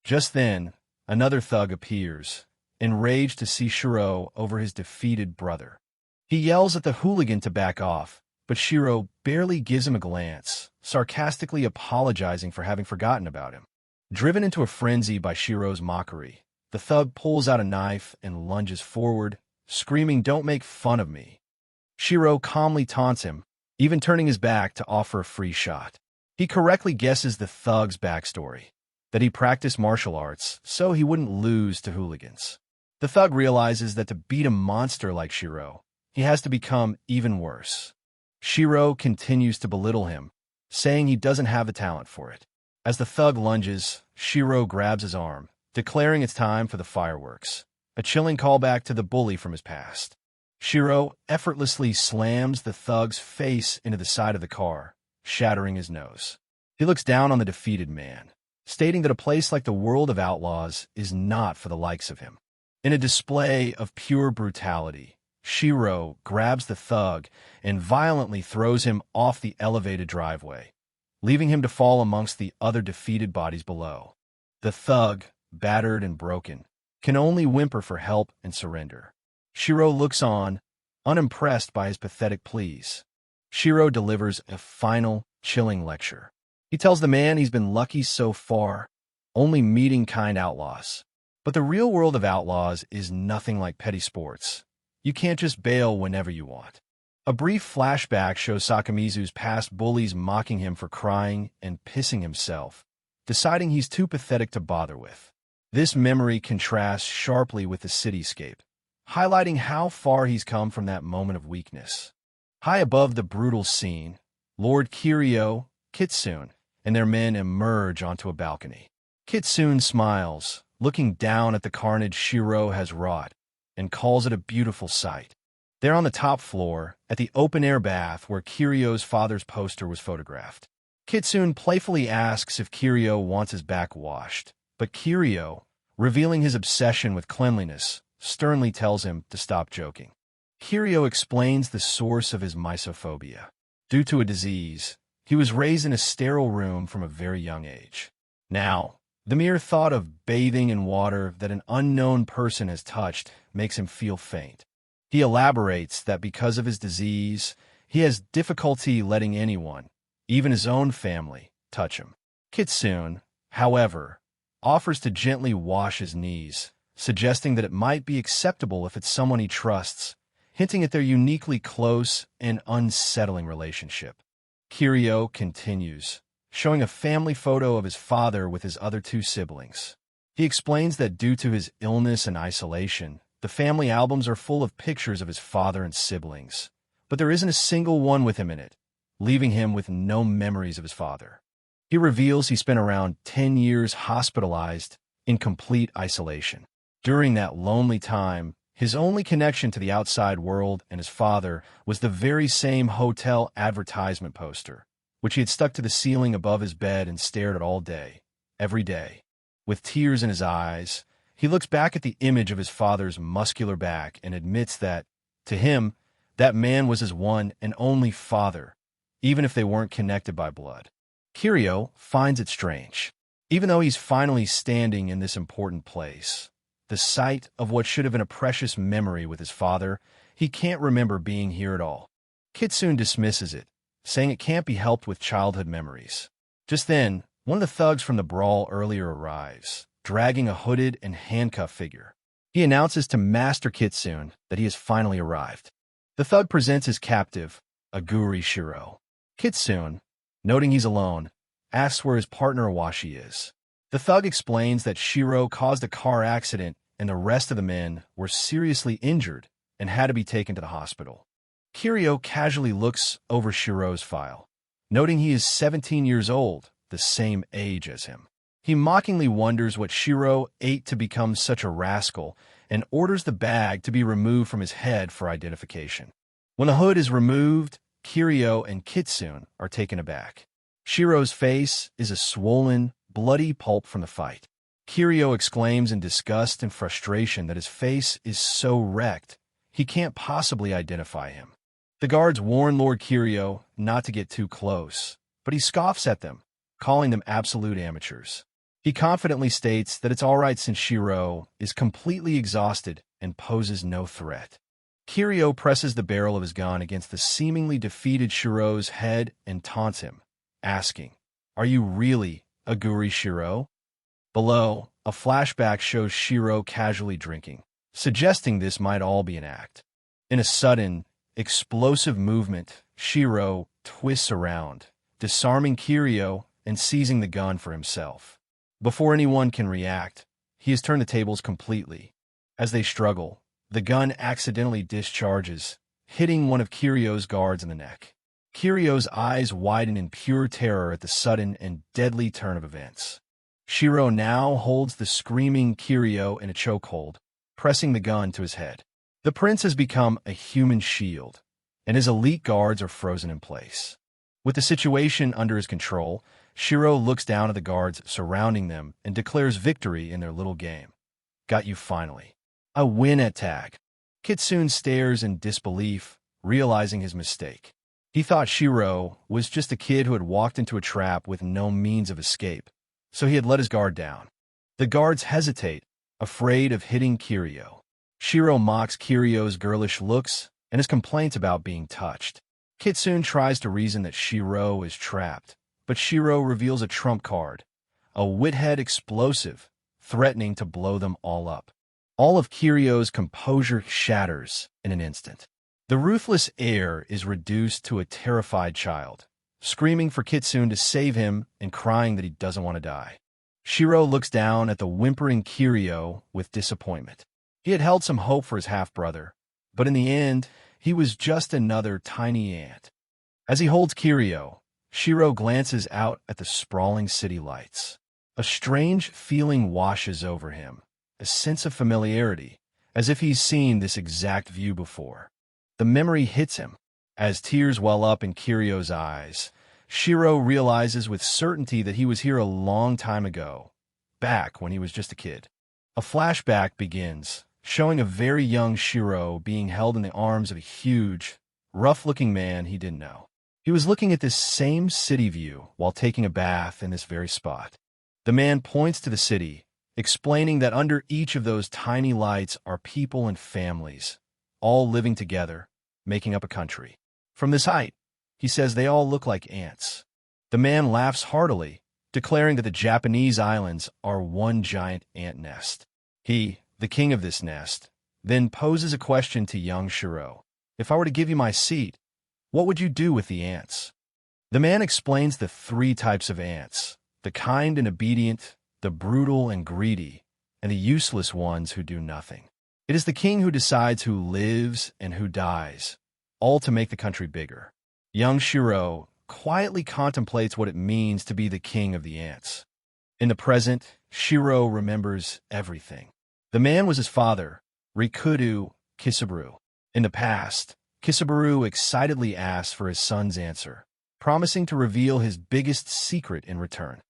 Just then, another thug appears, enraged to see Shiro over his defeated brother. He yells at the hooligan to back off, but Shiro barely gives him a glance, sarcastically apologizing for having forgotten about him. Driven into a frenzy by Shiro's mockery, the thug pulls out a knife and lunges forward, screaming, "Don't make fun of me." Shiro calmly taunts him, even turning his back to offer a free shot. He correctly guesses the thug's backstory, that he practiced martial arts so he wouldn't lose to hooligans. The thug realizes that to beat a monster like Shiro, he has to become even worse. Shiro continues to belittle him, saying he doesn't have the talent for it. As the thug lunges, Shiro grabs his arm, declaring it's time for the fireworks, a chilling callback to the bully from his past. Shiro effortlessly slams the thug's face into the side of the car, shattering his nose. He looks down on the defeated man, stating that a place like the world of outlaws is not for the likes of him. In a display of pure brutality, Shiro grabs the thug and violently throws him off the elevated driveway, leaving him to fall amongst the other defeated bodies below. The thug, battered and broken, can only whimper for help and surrender. Shiro looks on, unimpressed by his pathetic pleas. Shiro delivers a final, chilling lecture. He tells the man he's been lucky so far, only meeting kind outlaws. But the real world of outlaws is nothing like petty sports. You can't just bail whenever you want. A brief flashback shows Sakamizu's past bullies mocking him for crying and pissing himself, deciding he's too pathetic to bother with. This memory contrasts sharply with the cityscape, highlighting how far he's come from that moment of weakness. High above the brutal scene, Lord Kiryu, Kitsune, and their men emerge onto a balcony. Kitsune smiles, looking down at the carnage Shiro has wrought, and calls it a beautiful sight. They're on the top floor, at the open-air bath where Kiryu's father's poster was photographed. Kitsune playfully asks if Kiryu wants his back washed, but Kiryu, revealing his obsession with cleanliness, sternly tells him to stop joking. Kiryu explains the source of his misophobia. Due to a disease, he was raised in a sterile room from a very young age. Now, the mere thought of bathing in water that an unknown person has touched makes him feel faint. He elaborates that because of his disease, he has difficulty letting anyone, even his own family, touch him. Kitsune, however, offers to gently wash his knees, suggesting that it might be acceptable if it's someone he trusts, hinting at their uniquely close and unsettling relationship. Kiryu continues, showing a family photo of his father with his other two siblings. He explains that due to his illness and isolation, the family albums are full of pictures of his father and siblings, but there isn't a single one with him in it, leaving him with no memories of his father. He reveals he spent around 10 years hospitalized in complete isolation. During that lonely time, his only connection to the outside world and his father was the very same hotel advertisement poster, which he had stuck to the ceiling above his bed and stared at all day, every day. With tears in his eyes, he looks back at the image of his father's muscular back and admits that, to him, that man was his one and only father, even if they weren't connected by blood. Kiryu finds it strange. Even though he's finally standing in this important place, the sight of what should have been a precious memory with his father, he can't remember being here at all. Kitsune dismisses it, saying it can't be helped with childhood memories. Just then, one of the thugs from the brawl earlier arrives, dragging a hooded and handcuffed figure. He announces to Master Kitsune that he has finally arrived. The thug presents his captive, Aguri Shiro. Kitsune, noting he's alone, asks where his partner Awashi is. The thug explains that Shiro caused a car accident and the rest of the men were seriously injured and had to be taken to the hospital. Kiryu casually looks over Shiro's file, noting he is 17 years old, the same age as him. He mockingly wonders what Shiro ate to become such a rascal and orders the bag to be removed from his head for identification. When the hood is removed, Kiryu and Kitsune are taken aback. Shiro's face is a swollen, bloody pulp from the fight. Kiryu exclaims in disgust and frustration that his face is so wrecked, he can't possibly identify him. The guards warn Lord Kiryu not to get too close, but he scoffs at them, calling them absolute amateurs. He confidently states that it's all right since Shiro is completely exhausted and poses no threat. Kiryu presses the barrel of his gun against the seemingly defeated Shiro's head and taunts him, asking, "Are you really Aguri Shiro?" Below, a flashback shows Shiro casually drinking, suggesting this might all be an act. In a sudden, explosive movement, Shiro twists around, disarming Kiryu and seizing the gun for himself. Before anyone can react, he has turned the tables completely. As they struggle, the gun accidentally discharges, hitting one of Kiryu's guards in the neck. Kiryu's eyes widen in pure terror at the sudden and deadly turn of events. Shiro now holds the screaming Kiryu in a chokehold, pressing the gun to his head. The prince has become a human shield, and his elite guards are frozen in place. With the situation under his control, Shiro looks down at the guards surrounding them and declares victory in their little game. "Got you finally. I win at tag." Kitsune stares in disbelief, realizing his mistake. He thought Shiro was just a kid who had walked into a trap with no means of escape, so he had let his guard down. The guards hesitate, afraid of hitting Kiryu. Shiro mocks Kiryu's girlish looks and his complaints about being touched. Kitsune tries to reason that Shiro is trapped, but Shiro reveals a trump card, a withead explosive, threatening to blow them all up. All of Kiryu's composure shatters in an instant. The ruthless heir is reduced to a terrified child, screaming for Kitsune to save him and crying that he doesn't want to die. Shiro looks down at the whimpering Kiryu with disappointment. He had held some hope for his half-brother, but in the end, he was just another tiny ant. As he holds Kiryu, Shiro glances out at the sprawling city lights. A strange feeling washes over him, a sense of familiarity, as if he's seen this exact view before. The memory hits him. As tears well up in Kiryu's eyes, Shiro realizes with certainty that he was here a long time ago, back when he was just a kid. A flashback begins, showing a very young Shiro being held in the arms of a huge, rough-looking man he didn't know. He was looking at this same city view while taking a bath in this very spot. The man points to the city, explaining that under each of those tiny lights are people and families, all living together, making up a country. From this height, he says they all look like ants. The man laughs heartily, declaring that the Japanese islands are one giant ant nest. He, the king of this nest, then poses a question to young Shiro. "If I were to give you my seat, what would you do with the ants?" The man explains the three types of ants: the kind and obedient, the brutal and greedy, and the useless ones who do nothing. It is the king who decides who lives and who dies, all to make the country bigger. Young Shiro quietly contemplates what it means to be the king of the ants. In the present, Shiro remembers everything. The man was his father, Rikudo Kisaburo. In the past, Kisaburo excitedly asked for his son's answer, promising to reveal his biggest secret in return.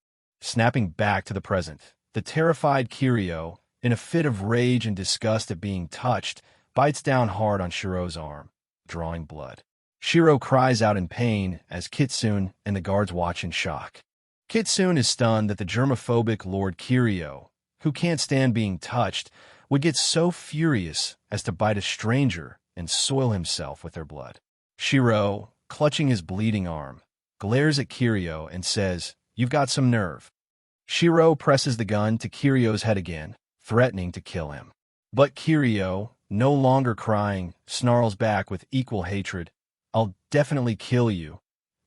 Snapping back to the present, the terrified Kiryu, in a fit of rage and disgust at being touched, bites down hard on Shiro's arm, drawing blood. Shiro cries out in pain as Kitsune and the guards watch in shock. Kitsune is stunned that the germophobic Lord Kiryu, who can't stand being touched, would get so furious as to bite a stranger and soil himself with their blood. Shiro, clutching his bleeding arm, glares at Kiryu and says, "You've got some nerve." Shiro presses the gun to Kiryu's head again, threatening to kill him. But Kiryu, no longer crying, snarls back with equal hatred, "I'll definitely kill you,"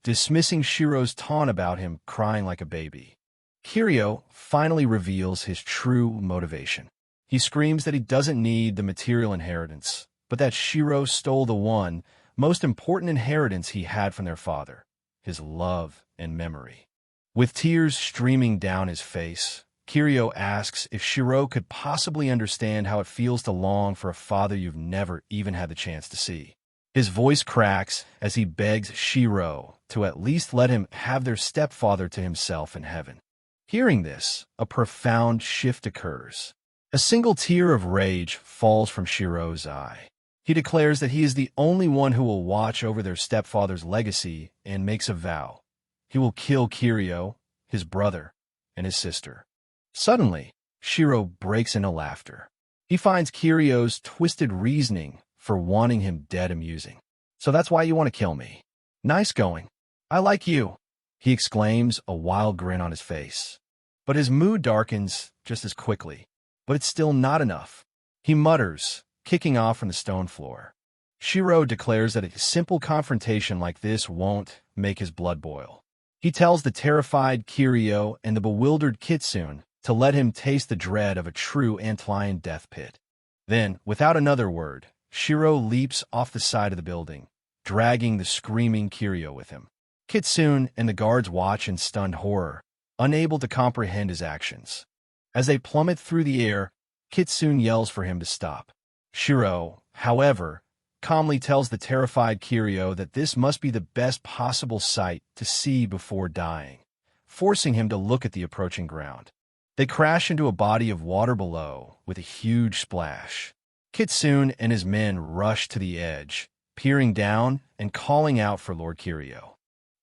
dismissing Shiro's taunt about him crying like a baby. Kiryu finally reveals his true motivation. He screams that he doesn't need the material inheritance, but that Shiro stole the one, most important inheritance he had from their father, his love and memory. With tears streaming down his face, Kiryu asks if Shiro could possibly understand how it feels to long for a father you've never even had the chance to see. His voice cracks as he begs Shiro to at least let him have their stepfather to himself in heaven. Hearing this, a profound shift occurs. A single tear of rage falls from Shiro's eye. He declares that he is the only one who will watch over their stepfather's legacy and makes a vow. He will kill Kiryu, his brother, and his sister. Suddenly, Shiro breaks into laughter. He finds Kiryo's twisted reasoning for wanting him dead amusing. So that's why you want to kill me. Nice going. I like you, he exclaims, a wild grin on his face. But his mood darkens just as quickly. But it's still not enough. He mutters, kicking off from the stone floor. Shiro declares that a simple confrontation like this won't make his blood boil. He tells the terrified Kiryo and the bewildered Kitsune to let him taste the dread of a true Antlion death pit. Then, without another word, Shiro leaps off the side of the building, dragging the screaming Kiryo with him. Kitsune and the guards watch in stunned horror, unable to comprehend his actions. As they plummet through the air, Kitsune yells for him to stop. Shiro, however, calmly tells the terrified Kiryo that this must be the best possible sight to see before dying, forcing him to look at the approaching ground. They crash into a body of water below with a huge splash. Kitsune and his men rush to the edge, peering down and calling out for Lord Kiryo.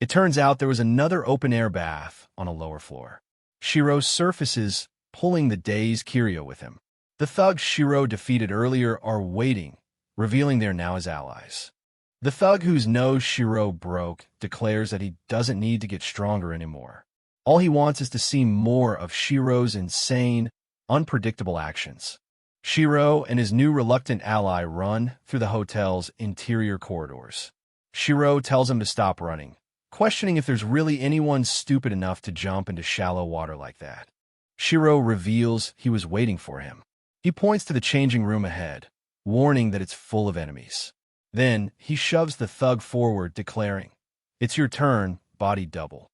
It turns out there was another open-air bath on a lower floor. Shiro surfaces, pulling the dazed Kiryo with him. The thugs Shiro defeated earlier are waiting, revealing they're now his allies. The thug whose nose Shiro broke declares that he doesn't need to get stronger anymore. All he wants is to see more of Shiro's insane, unpredictable actions. Shiro and his new reluctant ally run through the hotel's interior corridors. Shiro tells him to stop running, questioning if there's really anyone stupid enough to jump into shallow water like that. Shiro reveals he was waiting for him. He points to the changing room ahead, warning that it's full of enemies. Then, he shoves the thug forward, declaring, "It's your turn, body double."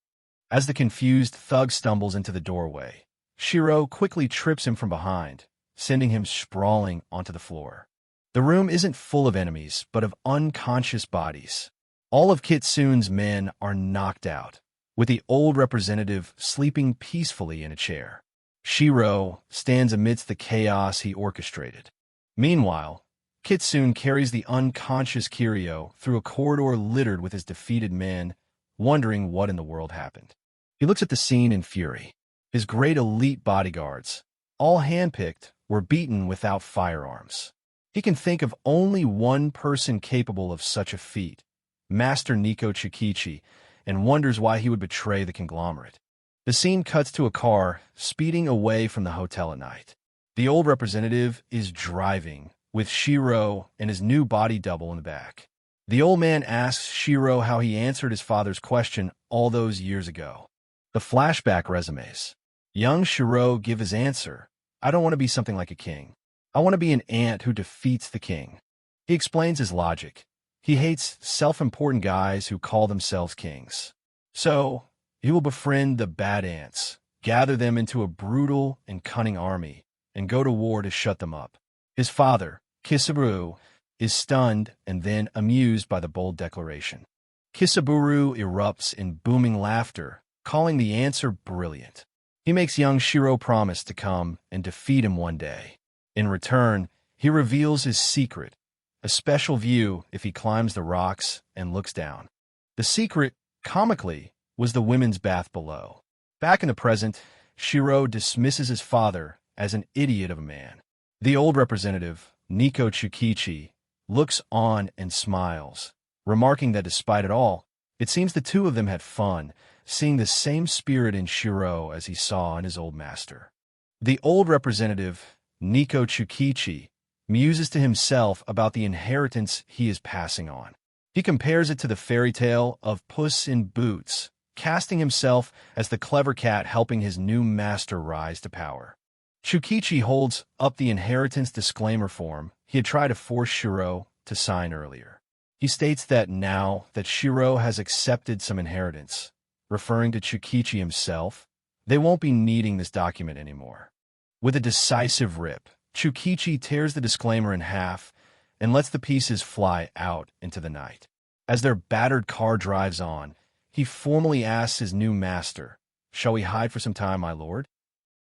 As the confused thug stumbles into the doorway, Shiro quickly trips him from behind, sending him sprawling onto the floor. The room isn't full of enemies, but of unconscious bodies. All of Kitsune's men are knocked out, with the old representative sleeping peacefully in a chair. Shiro stands amidst the chaos he orchestrated. Meanwhile, Kitsune carries the unconscious Kiryo through a corridor littered with his defeated men, wondering what in the world happened. He looks at the scene in fury. His great elite bodyguards, all handpicked, were beaten without firearms. He can think of only one person capable of such a feat, Master Nico Tsukichi, and wonders why he would betray the conglomerate. The scene cuts to a car speeding away from the hotel at night. The old representative is driving, with Shiro and his new body double in the back. The old man asks Shiro how he answered his father's question all those years ago. The flashback resumes. Young Shiro gives his answer, "I don't want to be something like a king. I want to be an ant who defeats the king." He explains his logic. He hates self-important guys who call themselves kings. So, he will befriend the bad ants, gather them into a brutal and cunning army, and go to war to shut them up. His father, Kisaburo, is stunned and then amused by the bold declaration. Kisaburo erupts in booming laughter, calling the answer brilliant. He makes young Shiro promise to come and defeat him one day. In return, he reveals his secret, a special view if he climbs the rocks and looks down. The secret, comically, was the women's bath below. Back in the present, Shiro dismisses his father as an idiot of a man. The old representative, Nico Tsukichi, looks on and smiles, remarking that despite it all, it seems the two of them had fun, seeing the same spirit in Shiro as he saw in his old master. The old representative, Nico Tsukichi, muses to himself about the inheritance he is passing on. He compares it to the fairy tale of Puss in Boots, casting himself as the clever cat helping his new master rise to power. Tsukichi holds up the inheritance disclaimer form he had tried to force Shiro to sign earlier. He states that now that Shiro has accepted some inheritance, referring to Tsukichi himself, they won't be needing this document anymore. With a decisive rip, Tsukichi tears the disclaimer in half and lets the pieces fly out into the night. As their battered car drives on, he formally asks his new master, "Shall we hide for some time, my lord?"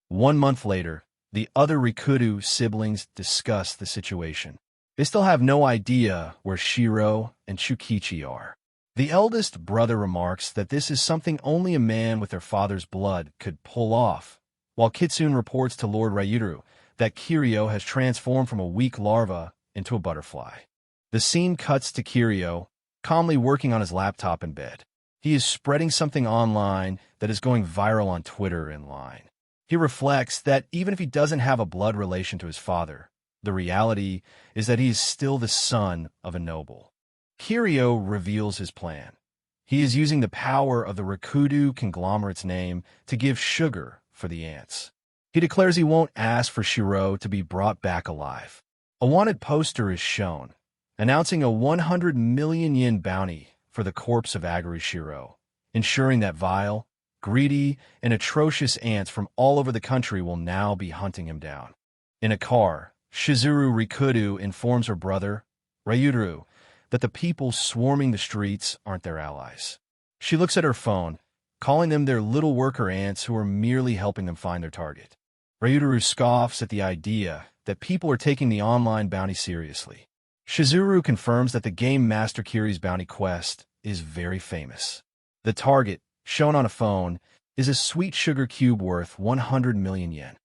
1 month later, the other Rikudo siblings discuss the situation. They still have no idea where Shiro and Tsukichi are. The eldest brother remarks that this is something only a man with their father's blood could pull off, while Kitsune reports to Lord Ryudaru that Kiryu has transformed from a weak larva into a butterfly. The scene cuts to Kiryu, calmly working on his laptop in bed. He is spreading something online that is going viral on Twitter and Line. He reflects that even if he doesn't have a blood relation to his father, the reality is that he is still the son of a noble. Kiryu reveals his plan. He is using the power of the Rikudo conglomerate's name to give sugar for the ants. He declares he won't ask for Shiro to be brought back alive. A wanted poster is shown, announcing a 100 million yen bounty for the corpse of Aguri Shiro, ensuring that vile, greedy, and atrocious ants from all over the country will now be hunting him down. In a car, Shiro Rikudo informs her brother, Ryudaru, that the people swarming the streets aren't their allies. She looks at her phone, calling them their little worker ants who are merely helping them find their target. Ryudaru scoffs at the idea that people are taking the online bounty seriously. Shizuru confirms that the game master Kiri's bounty quest is very famous. The target, shown on a phone, is a sweet sugar cube worth 100 million yen.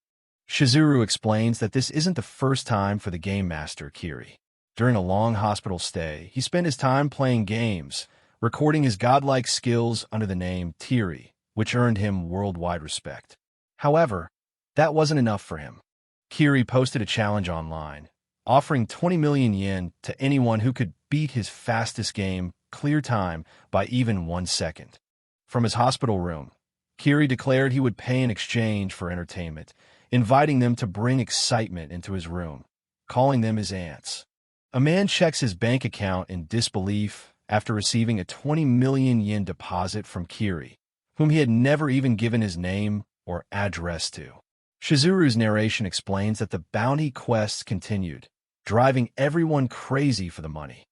Shizuru explains that this isn't the first time for the game master Kiri. During a long hospital stay, he spent his time playing games, recording his godlike skills under the name Tiri, which earned him worldwide respect. However, that wasn't enough for him. Kiri posted a challenge online, offering 20 million yen to anyone who could beat his fastest game, Clear Time, by even 1 second. From his hospital room, Kiri declared he would pay in exchange for entertainment, inviting them to bring excitement into his room, calling them his ants. A man checks his bank account in disbelief after receiving a 20 million yen deposit from Kiri, whom he had never even given his name or address to. Shizuru's narration explains that the bounty quests continued, driving everyone crazy for the money.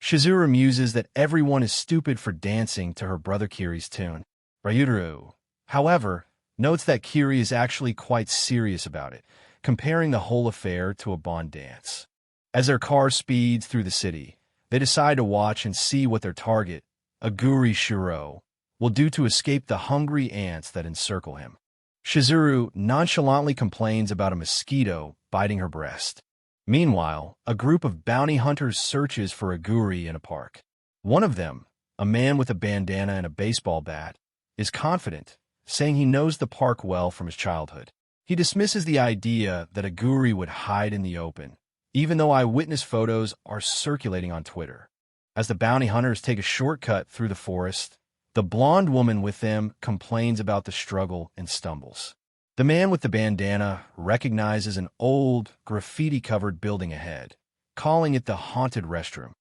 Shizuru muses that everyone is stupid for dancing to her brother Kiri's tune. Ryudaru, however, notes that Kiri is actually quite serious about it, comparing the whole affair to a Bond dance. As their car speeds through the city, they decide to watch and see what their target, Aguri Shiro, will do to escape the hungry ants that encircle him. Shizuru nonchalantly complains about a mosquito biting her breast. Meanwhile, a group of bounty hunters searches for Aguri in a park. One of them, a man with a bandana and a baseball bat, is confident, saying he knows the park well from his childhood. He dismisses the idea that Aguri would hide in the open, even though eyewitness photos are circulating on Twitter. As the bounty hunters take a shortcut through the forest, the blonde woman with them complains about the struggle and stumbles. The man with the bandana recognizes an old, graffiti-covered building ahead, calling it the haunted restroom.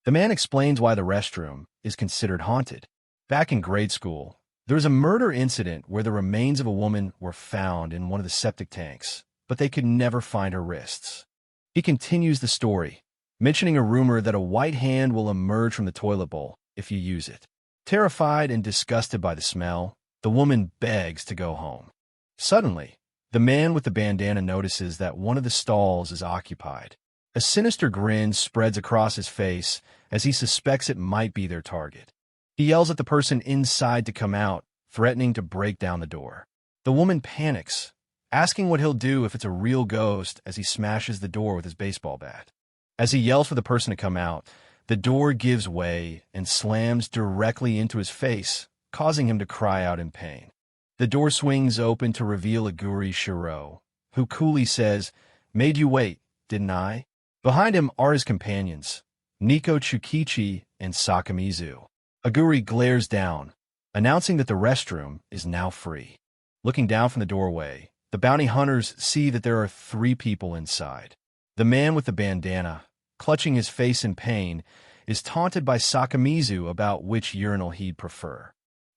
The man explains why the restroom is considered haunted. Back in grade school, there was a murder incident where the remains of a woman were found in one of the septic tanks, but they could never find her wrists. He continues the story, mentioning a rumor that a white hand will emerge from the toilet bowl if you use it. Terrified and disgusted by the smell, the woman begs to go home. Suddenly, the man with the bandana notices that one of the stalls is occupied. A sinister grin spreads across his face as he suspects it might be their target. He yells at the person inside to come out, threatening to break down the door. The woman panics, asking what he'll do if it's a real ghost as he smashes the door with his baseball bat. As he yells for the person to come out, the door gives way and slams directly into his face, causing him to cry out in pain. The door swings open to reveal Aguri Shiro, who coolly says, "Made you wait, didn't I?" Behind him are his companions, Nico Tsukichi and Sakamizu. Aguri glares down, announcing that the restroom is now free. Looking down from the doorway, the bounty hunters see that there are 3 people inside. The man with the bandana, clutching his face in pain, is taunted by Sakamizu about which urinal he'd prefer.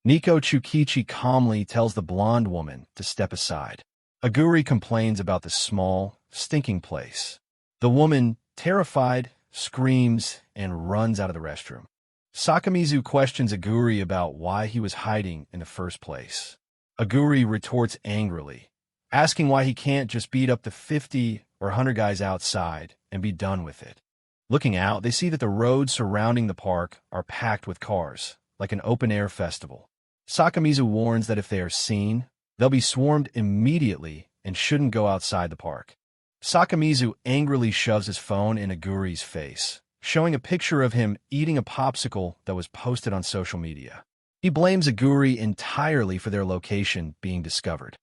Nico Tsukichi calmly tells the blonde woman to step aside. Aguri complains about the small, stinking place. The woman, terrified, screams and runs out of the restroom. Sakamizu questions Aguri about why he was hiding in the first place. Aguri retorts angrily, asking why he can't just beat up the 50 or 100 guys outside and be done with it. Looking out, they see that the roads surrounding the park are packed with cars, like an open-air festival. Sakamizu warns that if they are seen, They'll be swarmed immediately and shouldn't go outside the park. Sakamizu angrily shoves his phone in Aguri's face, showing a picture of him eating a popsicle that was posted on social media. He blames Aguri entirely for their location being discovered.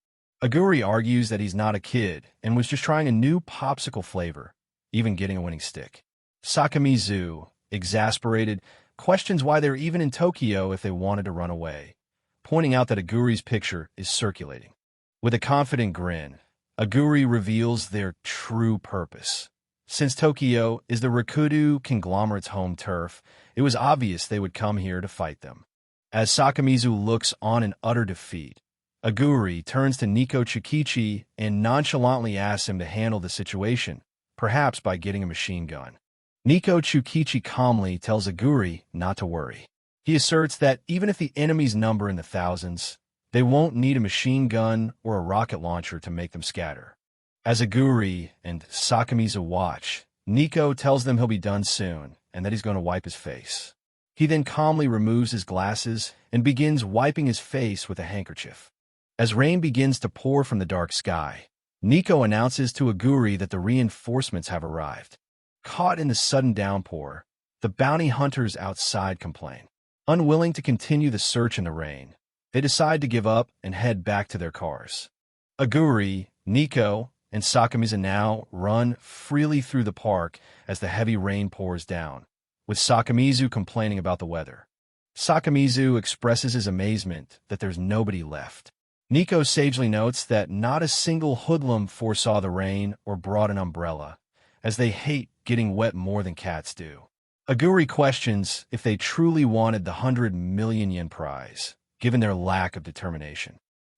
Aguri argues that he's not a kid and was just trying a new popsicle flavor, even getting a winning stick. Sakamizu, exasperated, questions why they're even in Tokyo if they wanted to run away, pointing out that Aguri's picture is circulating. With a confident grin, Aguri reveals their true purpose. Since Tokyo is the Rikudo conglomerate's home turf, it was obvious they would come here to fight them. As Sakamizu looks on in utter defeat, Aguri turns to Nico Tsukichi and nonchalantly asks him to handle the situation, perhaps by getting a machine gun. Nico Tsukichi calmly tells Aguri not to worry. He asserts that even if the enemies number in the thousands, they won't need a machine gun or a rocket launcher to make them scatter. As Aguri and Sakamizu watch, Nico tells them he'll be done soon and that he's going to wipe his face. He then calmly removes his glasses and begins wiping his face with a handkerchief. As rain begins to pour from the dark sky, Nico announces to Aguri that the reinforcements have arrived. Caught in the sudden downpour, the bounty hunters outside complain. Unwilling to continue the search in the rain, they decide to give up and head back to their cars. Aguri, Nico, and Sakamizu now run freely through the park as the heavy rain pours down, with Sakamizu complaining about the weather. Sakamizu expresses his amazement that there's nobody left. Nico sagely notes that not a single hoodlum foresaw the rain or brought an umbrella, as they hate getting wet more than cats do. Aguri questions if they truly wanted the 100 million yen prize, given their lack of determination.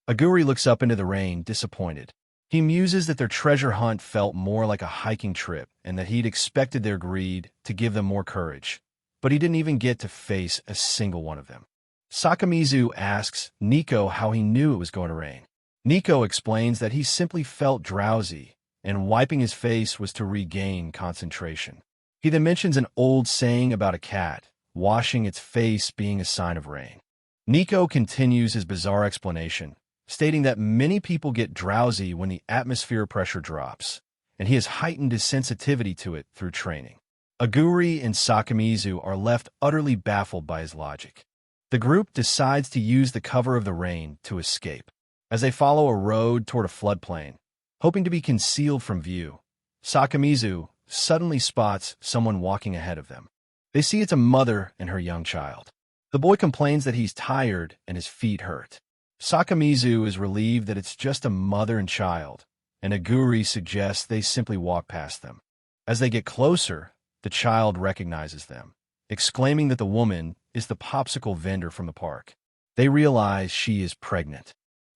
Aguri looks up into the rain, disappointed. He muses that their treasure hunt felt more like a hiking trip and that he'd expected their greed to give them more courage, but he didn't even get to face a single one of them. Sakamizu asks Nico how he knew it was going to rain. Nico explains that he simply felt drowsy, and wiping his face was to regain concentration. He then mentions an old saying about a cat washing its face being a sign of rain. Nico continues his bizarre explanation, stating that many people get drowsy when the atmosphere pressure drops, and he has heightened his sensitivity to it through training. Aguri and Sakamizu are left utterly baffled by his logic. The group decides to use the cover of the rain to escape. As they follow a road toward a floodplain, hoping to be concealed from view, Sakamizu suddenly spots someone walking ahead of them. They see it's a mother and her young child. The boy complains that he's tired and his feet hurt. Sakamizu is relieved that it's just a mother and child, and Aguri suggests they simply walk past them. As they get closer, the child recognizes them, exclaiming that the woman is the popsicle vendor from the park. They realize she is pregnant.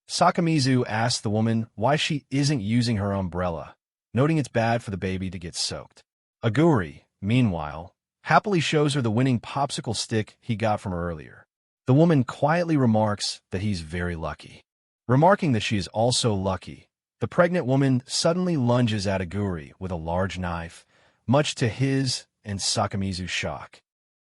Sakamizu asks the woman why she isn't using her umbrella, noting it's bad for the baby to get soaked. Aguri, meanwhile, happily shows her the winning popsicle stick he got from her earlier. The woman quietly remarks that he's very lucky. Remarking that she is also lucky, the pregnant woman suddenly lunges at Aguri with a large knife, much to his and Sakamizu's shock.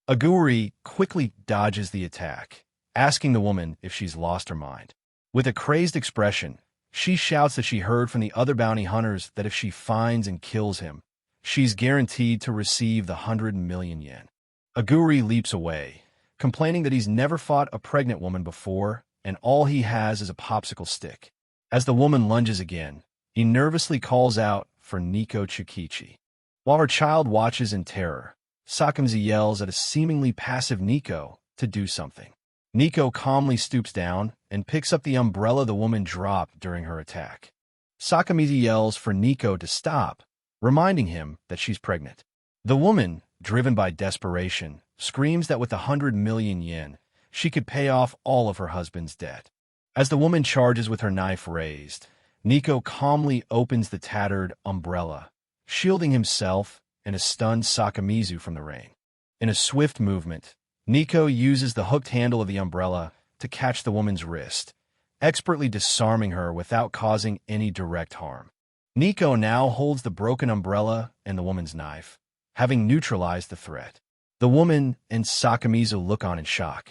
Aguri quickly dodges the attack, asking the woman if she's lost her mind. With a crazed expression, she shouts that she heard from the other bounty hunters that if she finds and kills him, she's guaranteed to receive the 100 million yen. Aguri leaps away, complaining that he's never fought a pregnant woman before and all he has is a popsicle stick. As the woman lunges again, he nervously calls out for Nico Tsukichi. While her child watches in terror, Sakamizu yells at a seemingly passive Nico to do something. Nico calmly stoops down and picks up the umbrella the woman dropped during her attack. Sakamizu yells for Nico to stop, reminding him that she's pregnant. The woman, driven by desperation, screams that with 100 million yen, she could pay off all of her husband's debt. As the woman charges with her knife raised, Nico calmly opens the tattered umbrella, shielding himself and a stunned Sakamizu from the rain. In a swift movement, Nico uses the hooked handle of the umbrella to catch the woman's wrist, expertly disarming her without causing any direct harm. Nico now holds the broken umbrella and the woman's knife, having neutralized the threat. The woman and Sakamizu look on in shock.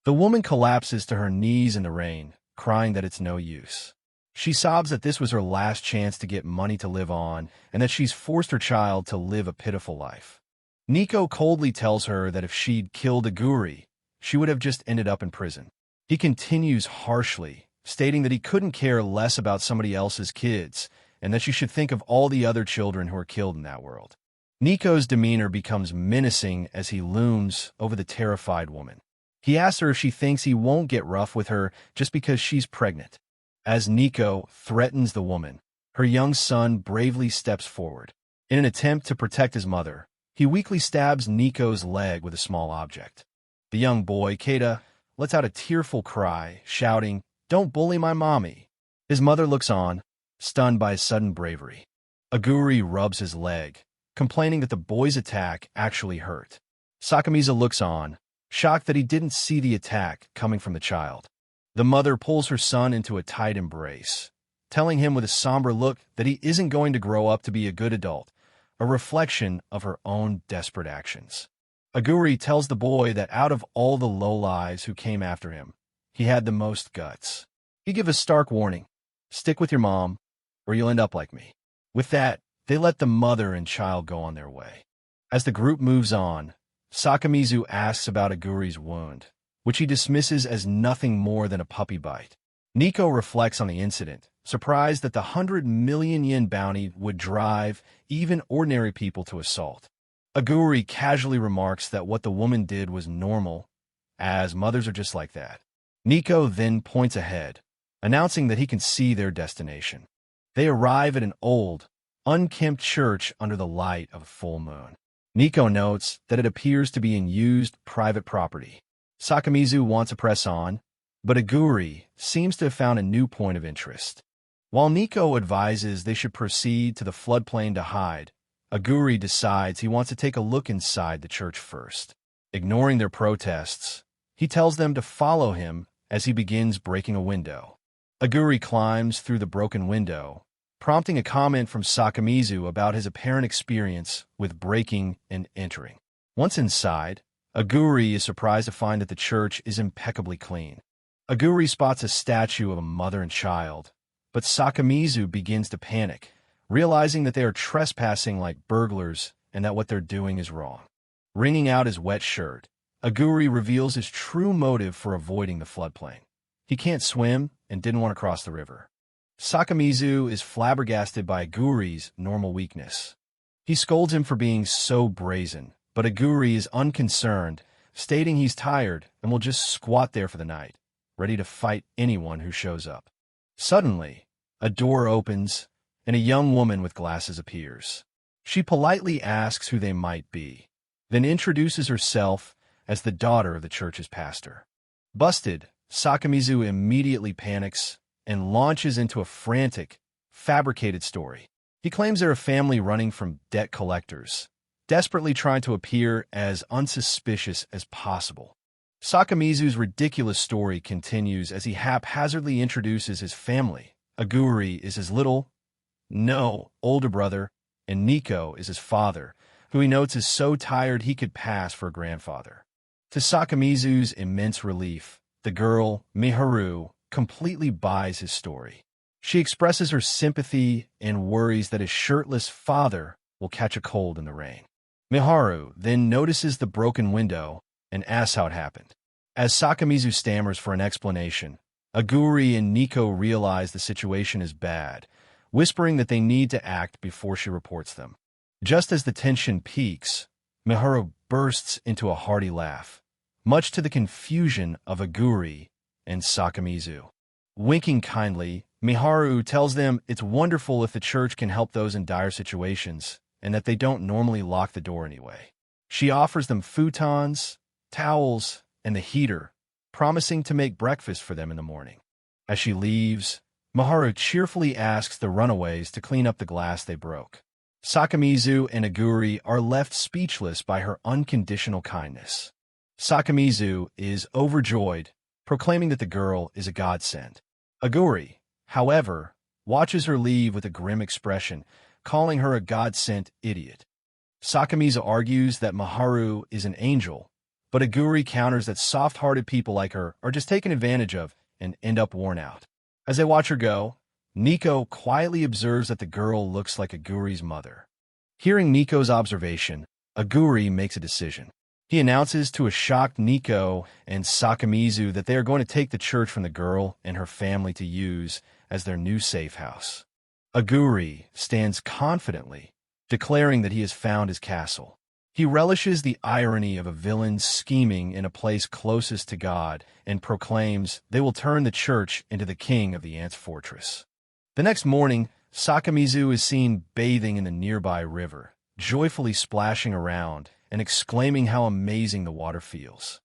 The woman collapses to her knees in the rain, crying that it's no use. She sobs that this was her last chance to get money to live on and that she's forced her child to live a pitiful life. Nico coldly tells her that if she'd killed Aguri, she would have just ended up in prison. He continues harshly, stating that he couldn't care less about somebody else's kids and that she should think of all the other children who are killed in that world. Nico's demeanor becomes menacing as he looms over the terrified woman. He asks her if she thinks he won't get rough with her just because she's pregnant. As Nico threatens the woman, her young son bravely steps forward. In an attempt to protect his mother, he weakly stabs Nico's leg with a small object. The young boy, Keita, lets out a tearful cry, shouting, "Don't bully my mommy." His mother looks on, stunned by his sudden bravery. Aguri rubs his leg, complaining that the boy's attack actually hurt. Sakamizu looks on, shocked that he didn't see the attack coming from the child. The mother pulls her son into a tight embrace, telling him with a somber look that he isn't going to grow up to be a good adult, a reflection of her own desperate actions. Aguri tells the boy that out of all the lowlives who came after him, he had the most guts. He gives a stark warning: stick with your mom, or you'll end up like me. With that, they let the mother and child go on their way. As the group moves on, Sakamizu asks about Aguri's wound, which he dismisses as nothing more than a puppy bite. Nico reflects on the incident, surprised that the 100 million yen bounty would drive even ordinary people to assault. Aguri casually remarks that what the woman did was normal, as mothers are just like that. Nico then points ahead, announcing that he can see their destination. They arrive at an old, unkempt church under the light of a full moon. Nico notes that it appears to be in used private property. Sakamizu wants to press on, but Aguri seems to have found a new point of interest. While Nico advises they should proceed to the floodplain to hide, Aguri decides he wants to take a look inside the church first. Ignoring their protests, he tells them to follow him as he begins breaking a window. Aguri climbs through the broken window, prompting a comment from Sakamizu about his apparent experience with breaking and entering. Once inside, Aguri is surprised to find that the church is impeccably clean. Aguri spots a statue of a mother and child, but Sakamizu begins to panic, realizing that they are trespassing like burglars and that what they're doing is wrong. Wringing out his wet shirt, Aguri reveals his true motive for avoiding the floodplain. He can't swim and didn't want to cross the river. Sakamizu is flabbergasted by Aguri's normal weakness. He scolds him for being so brazen, but Aguri is unconcerned, stating he's tired and will just squat there for the night, ready to fight anyone who shows up. Suddenly, a door opens, and a young woman with glasses appears. She politely asks who they might be, then introduces herself as the daughter of the church's pastor. Busted, Sakamizu immediately panics and launches into a frantic, fabricated story. He claims they're a family running from debt collectors, desperately trying to appear as unsuspicious as possible. Sakamizu's ridiculous story continues as he haphazardly introduces his family. Aguri is his older brother, and Nico is his father, who he notes is so tired he could pass for a grandfather. To Sakamizu's immense relief, the girl, Miharu, completely buys his story. She expresses her sympathy and worries that his shirtless father will catch a cold in the rain. Miharu then notices the broken window and asks how it happened. As Sakamizu stammers for an explanation, Aguri and Nico realize the situation is bad, whispering that they need to act before she reports them. Just as the tension peaks, Miharu bursts into a hearty laugh, much to the confusion of Aguri and Sakamizu. Winking kindly, Miharu tells them it's wonderful if the church can help those in dire situations, and that they don't normally lock the door anyway. She offers them futons, towels, and the heater, promising to make breakfast for them in the morning. As she leaves, Miharu cheerfully asks the runaways to clean up the glass they broke. Sakamizu and Aguri are left speechless by her unconditional kindness. Sakamizu is overjoyed, proclaiming that the girl is a godsend. Aguri, however, watches her leave with a grim expression, calling her a God-sent idiot. Sakamizu argues that Miharu is an angel, but Aguri counters that soft-hearted people like her are just taken advantage of and end up worn out. As they watch her go, Nico quietly observes that the girl looks like Aguri's mother. Hearing Nico's observation, Aguri makes a decision. He announces to a shocked Nico and Sakamizu that they are going to take the church from the girl and her family to use as their new safe house. Aguri stands confidently, declaring that he has found his castle. He relishes the irony of a villain scheming in a place closest to God and proclaims they will turn the church into the king of the ants' fortress. The next morning, Sakamizu is seen bathing in the nearby river, joyfully splashing around and exclaiming how amazing the water feels.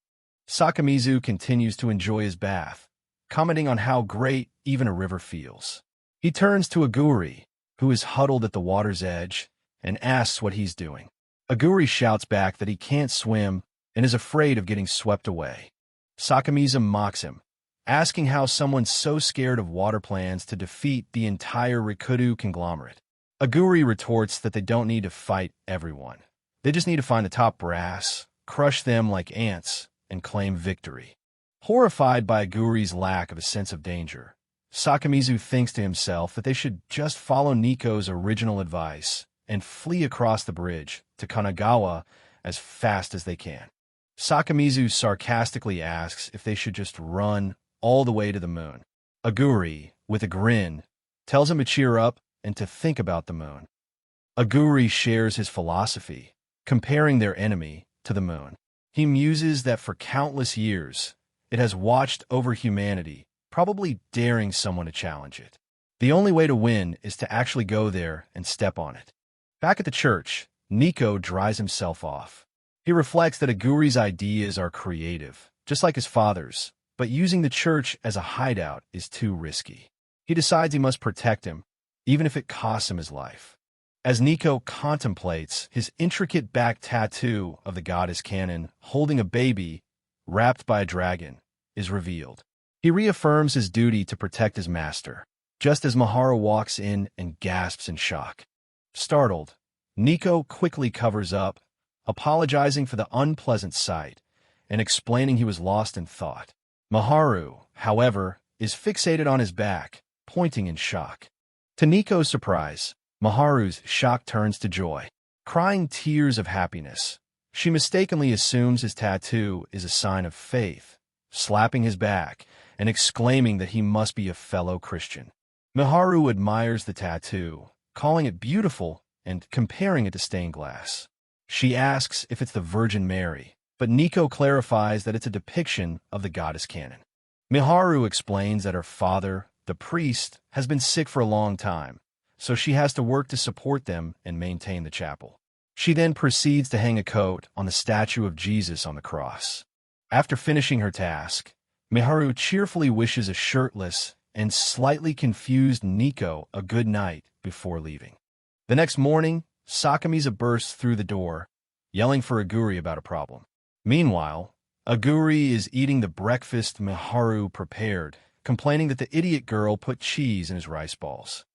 Sakamizu continues to enjoy his bath, commenting on how great even a river feels. He turns to Aguri, who is huddled at the water's edge, and asks what he's doing. Aguri shouts back that he can't swim and is afraid of getting swept away. Sakamizu mocks him, asking how someone so scared of water plans to defeat the entire Rikudo conglomerate. Aguri retorts that they don't need to fight everyone. They just need to find the top brass, crush them like ants, and claim victory. Horrified by Aguri's lack of a sense of danger, Sakamizu thinks to himself that they should just follow Nico's original advice and flee across the bridge to Kanagawa as fast as they can. Sakamizu sarcastically asks if they should just run all the way to the moon. Aguri, with a grin, tells him to cheer up and to think about the moon. Aguri shares his philosophy, comparing their enemy to the moon. He muses that for countless years, it has watched over humanity, probably daring someone to challenge it. The only way to win is to actually go there and step on it. Back at the church, Nico dries himself off. He reflects that Aguri's ideas are creative, just like his father's, but using the church as a hideout is too risky. He decides he must protect him, even if it costs him his life. As Nico contemplates, his intricate back tattoo of the goddess Cannon holding a baby wrapped by a dragon is revealed. He reaffirms his duty to protect his master, just as Maharu walks in and gasps in shock. Startled, Nico quickly covers up, apologizing for the unpleasant sight and explaining he was lost in thought. Maharu, however, is fixated on his back, pointing in shock. To Nico's surprise, Maharu's shock turns to joy. Crying tears of happiness, she mistakenly assumes his tattoo is a sign of faith, slapping his back and exclaiming that he must be a fellow Christian. Maharu admires the tattoo, calling it beautiful and comparing it to stained glass. She asks if it's the Virgin Mary, but Nico clarifies that it's a depiction of the goddess Cannon. Maharu explains that her father, the priest, has been sick for a long time, so she has to work to support them and maintain the chapel. She then proceeds to hang a coat on the statue of Jesus on the cross. After finishing her task, Maharu cheerfully wishes a shirtless and slightly confused Nico a good night before leaving. The next morning, Sakamizu bursts through the door, yelling for Aguri about a problem. Meanwhile, Aguri is eating the breakfast Maharu prepared, complaining that the idiot girl put cheese in his rice balls.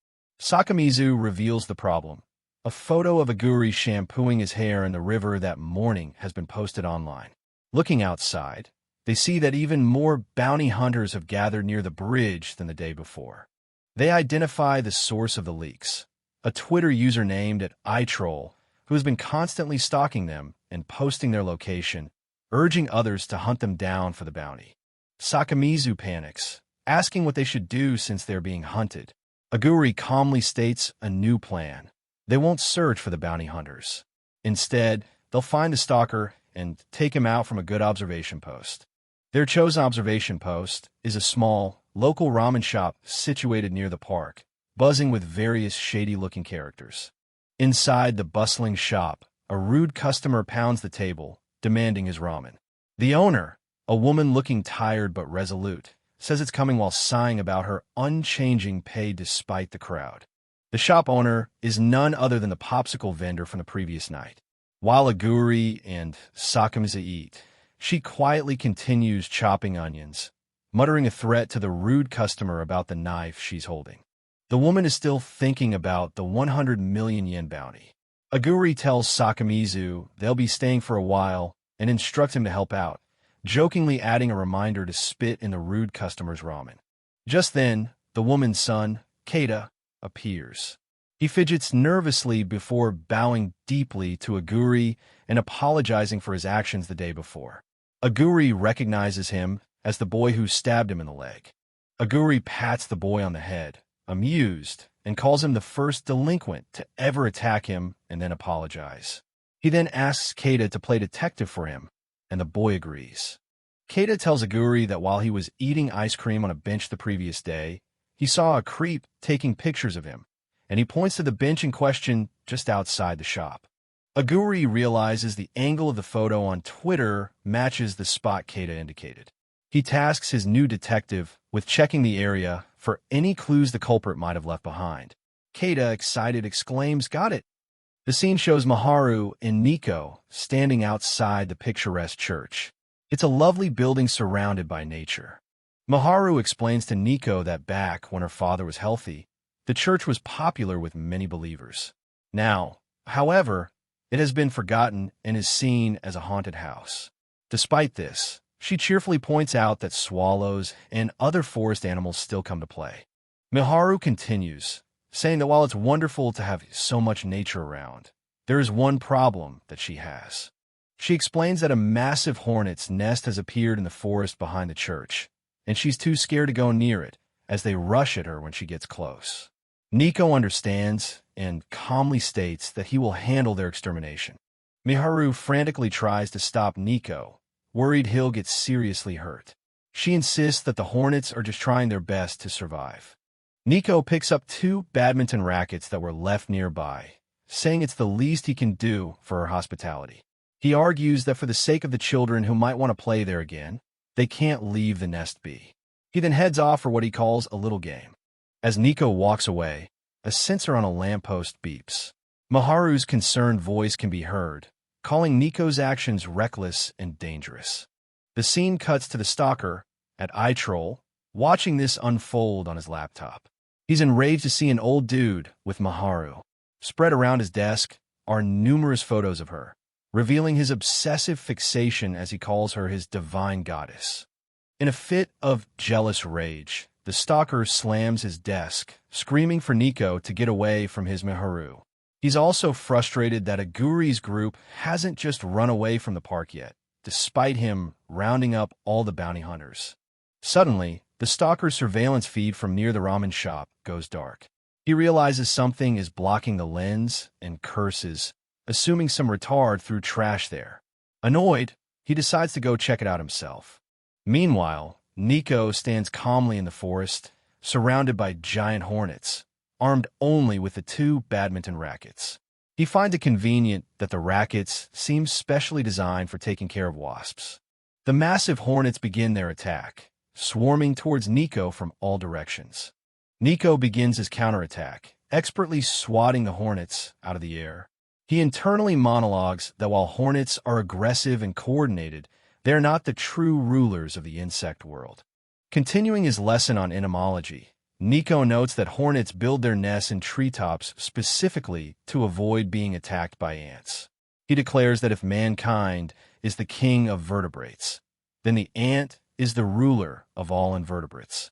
Sakamizu reveals the problem. A photo of Aguri shampooing his hair in the river that morning has been posted online. Looking outside, they see that even more bounty hunters have gathered near the bridge than the day before. They identify the source of the leaks, a Twitter user named @iTroll, who has been constantly stalking them and posting their location, urging others to hunt them down for the bounty. Sakamizu panics, asking what they should do since they're being hunted. Aguri calmly states a new plan. They won't search for the bounty hunters. Instead, they'll find the stalker and take him out from a good observation post. Their chosen observation post is a small, local ramen shop situated near the park, buzzing with various shady-looking characters. Inside the bustling shop, a rude customer pounds the table, demanding his ramen. The owner, a woman looking tired but resolute, says it's coming while sighing about her unchanging pay despite the crowd. The shop owner is none other than the popsicle vendor from the previous night. While Aguri and Sakamizu eat, she quietly continues chopping onions, muttering a threat to the rude customer about the knife she's holding. The woman is still thinking about the 100 million yen bounty. Aguri tells Sakamizu they'll be staying for a while and instructs him to help out, jokingly adding a reminder to spit in the rude customer's ramen. Just then, the woman's son, Keita, appears. He fidgets nervously before bowing deeply to Aguri and apologizing for his actions the day before. Aguri recognizes him as the boy who stabbed him in the leg. Aguri pats the boy on the head, amused, and calls him the first delinquent to ever attack him and then apologize. He then asks Keita to play detective for him, and the boy agrees. Keita tells Aguri that while he was eating ice cream on a bench the previous day, he saw a creep taking pictures of him, and he points to the bench in question just outside the shop. Aguri realizes the angle of the photo on Twitter matches the spot Keita indicated. He tasks his new detective with checking the area for any clues the culprit might have left behind. Keita, excited, exclaims, "Got it!" The scene shows Maharu and Nico standing outside the picturesque church. It's a lovely building surrounded by nature. Maharu explains to Nico that back when her father was healthy, the church was popular with many believers. Now, however, it has been forgotten and is seen as a haunted house. Despite this, she cheerfully points out that swallows and other forest animals still come to play. Maharu continues, saying that while it's wonderful to have so much nature around, there is one problem that she has. She explains that a massive hornet's nest has appeared in the forest behind the church, and she's too scared to go near it as they rush at her when she gets close. Nico understands and calmly states that he will handle their extermination. Miharu frantically tries to stop Nico, worried he'll get seriously hurt. She insists that the hornets are just trying their best to survive. Nico picks up 2 badminton rackets that were left nearby, saying it's the least he can do for her hospitality. He argues that for the sake of the children who might want to play there again, they can't leave the nest be. He then heads off for what he calls a little game. As Nico walks away, a sensor on a lamppost beeps. Maharu's concerned voice can be heard, calling Nico's actions reckless and dangerous. The scene cuts to the stalker, at iTroll, watching this unfold on his laptop. He's enraged to see an old dude with Maharu. Spread around his desk are numerous photos of her, revealing his obsessive fixation as he calls her his divine goddess. In a fit of jealous rage, the stalker slams his desk, screaming for Nico to get away from his Maharu. He's also frustrated that Aguri's group hasn't just run away from the park yet, despite him rounding up all the bounty hunters. Suddenly, the stalker's surveillance feed from near the ramen shop goes dark. He realizes something is blocking the lens and curses, assuming some retard threw trash there. Annoyed, he decides to go check it out himself. Meanwhile, Nico stands calmly in the forest, surrounded by giant hornets, armed only with the 2 badminton rackets. He finds it convenient that the rackets seem specially designed for taking care of wasps. The massive hornets begin their attack, swarming towards Nico from all directions. Nico begins his counterattack, expertly swatting the hornets out of the air. He internally monologues that while hornets are aggressive and coordinated, they're not the true rulers of the insect world. Continuing his lesson on entomology, Nico notes that hornets build their nests in treetops specifically to avoid being attacked by ants. He declares that if mankind is the king of vertebrates, then the ant is the ruler of all invertebrates.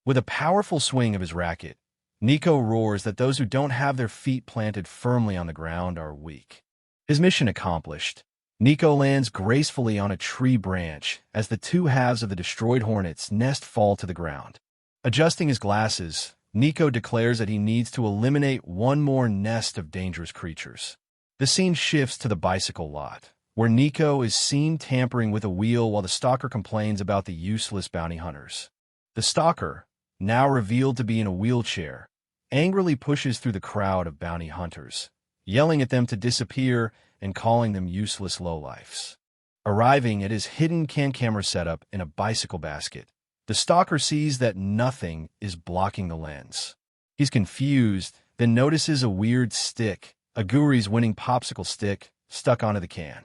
With a powerful swing of his racket, Nico roars that those who don't have their feet planted firmly on the ground are weak. His mission accomplished, Nico lands gracefully on a tree branch as the 2 halves of the destroyed hornet's nest fall to the ground. Adjusting his glasses, Nico declares that he needs to eliminate one more nest of dangerous creatures. The scene shifts to the bicycle lot, where Nico is seen tampering with a wheel while the stalker complains about the useless bounty hunters. The stalker, now revealed to be in a wheelchair, angrily pushes through the crowd of bounty hunters, yelling at them to disappear and calling them useless lowlifes. Arriving at his hidden camera setup in a bicycle basket, the stalker sees that nothing is blocking the lens. He's confused, then notices a weird stick, Aguri's winning popsicle stick, stuck onto the can.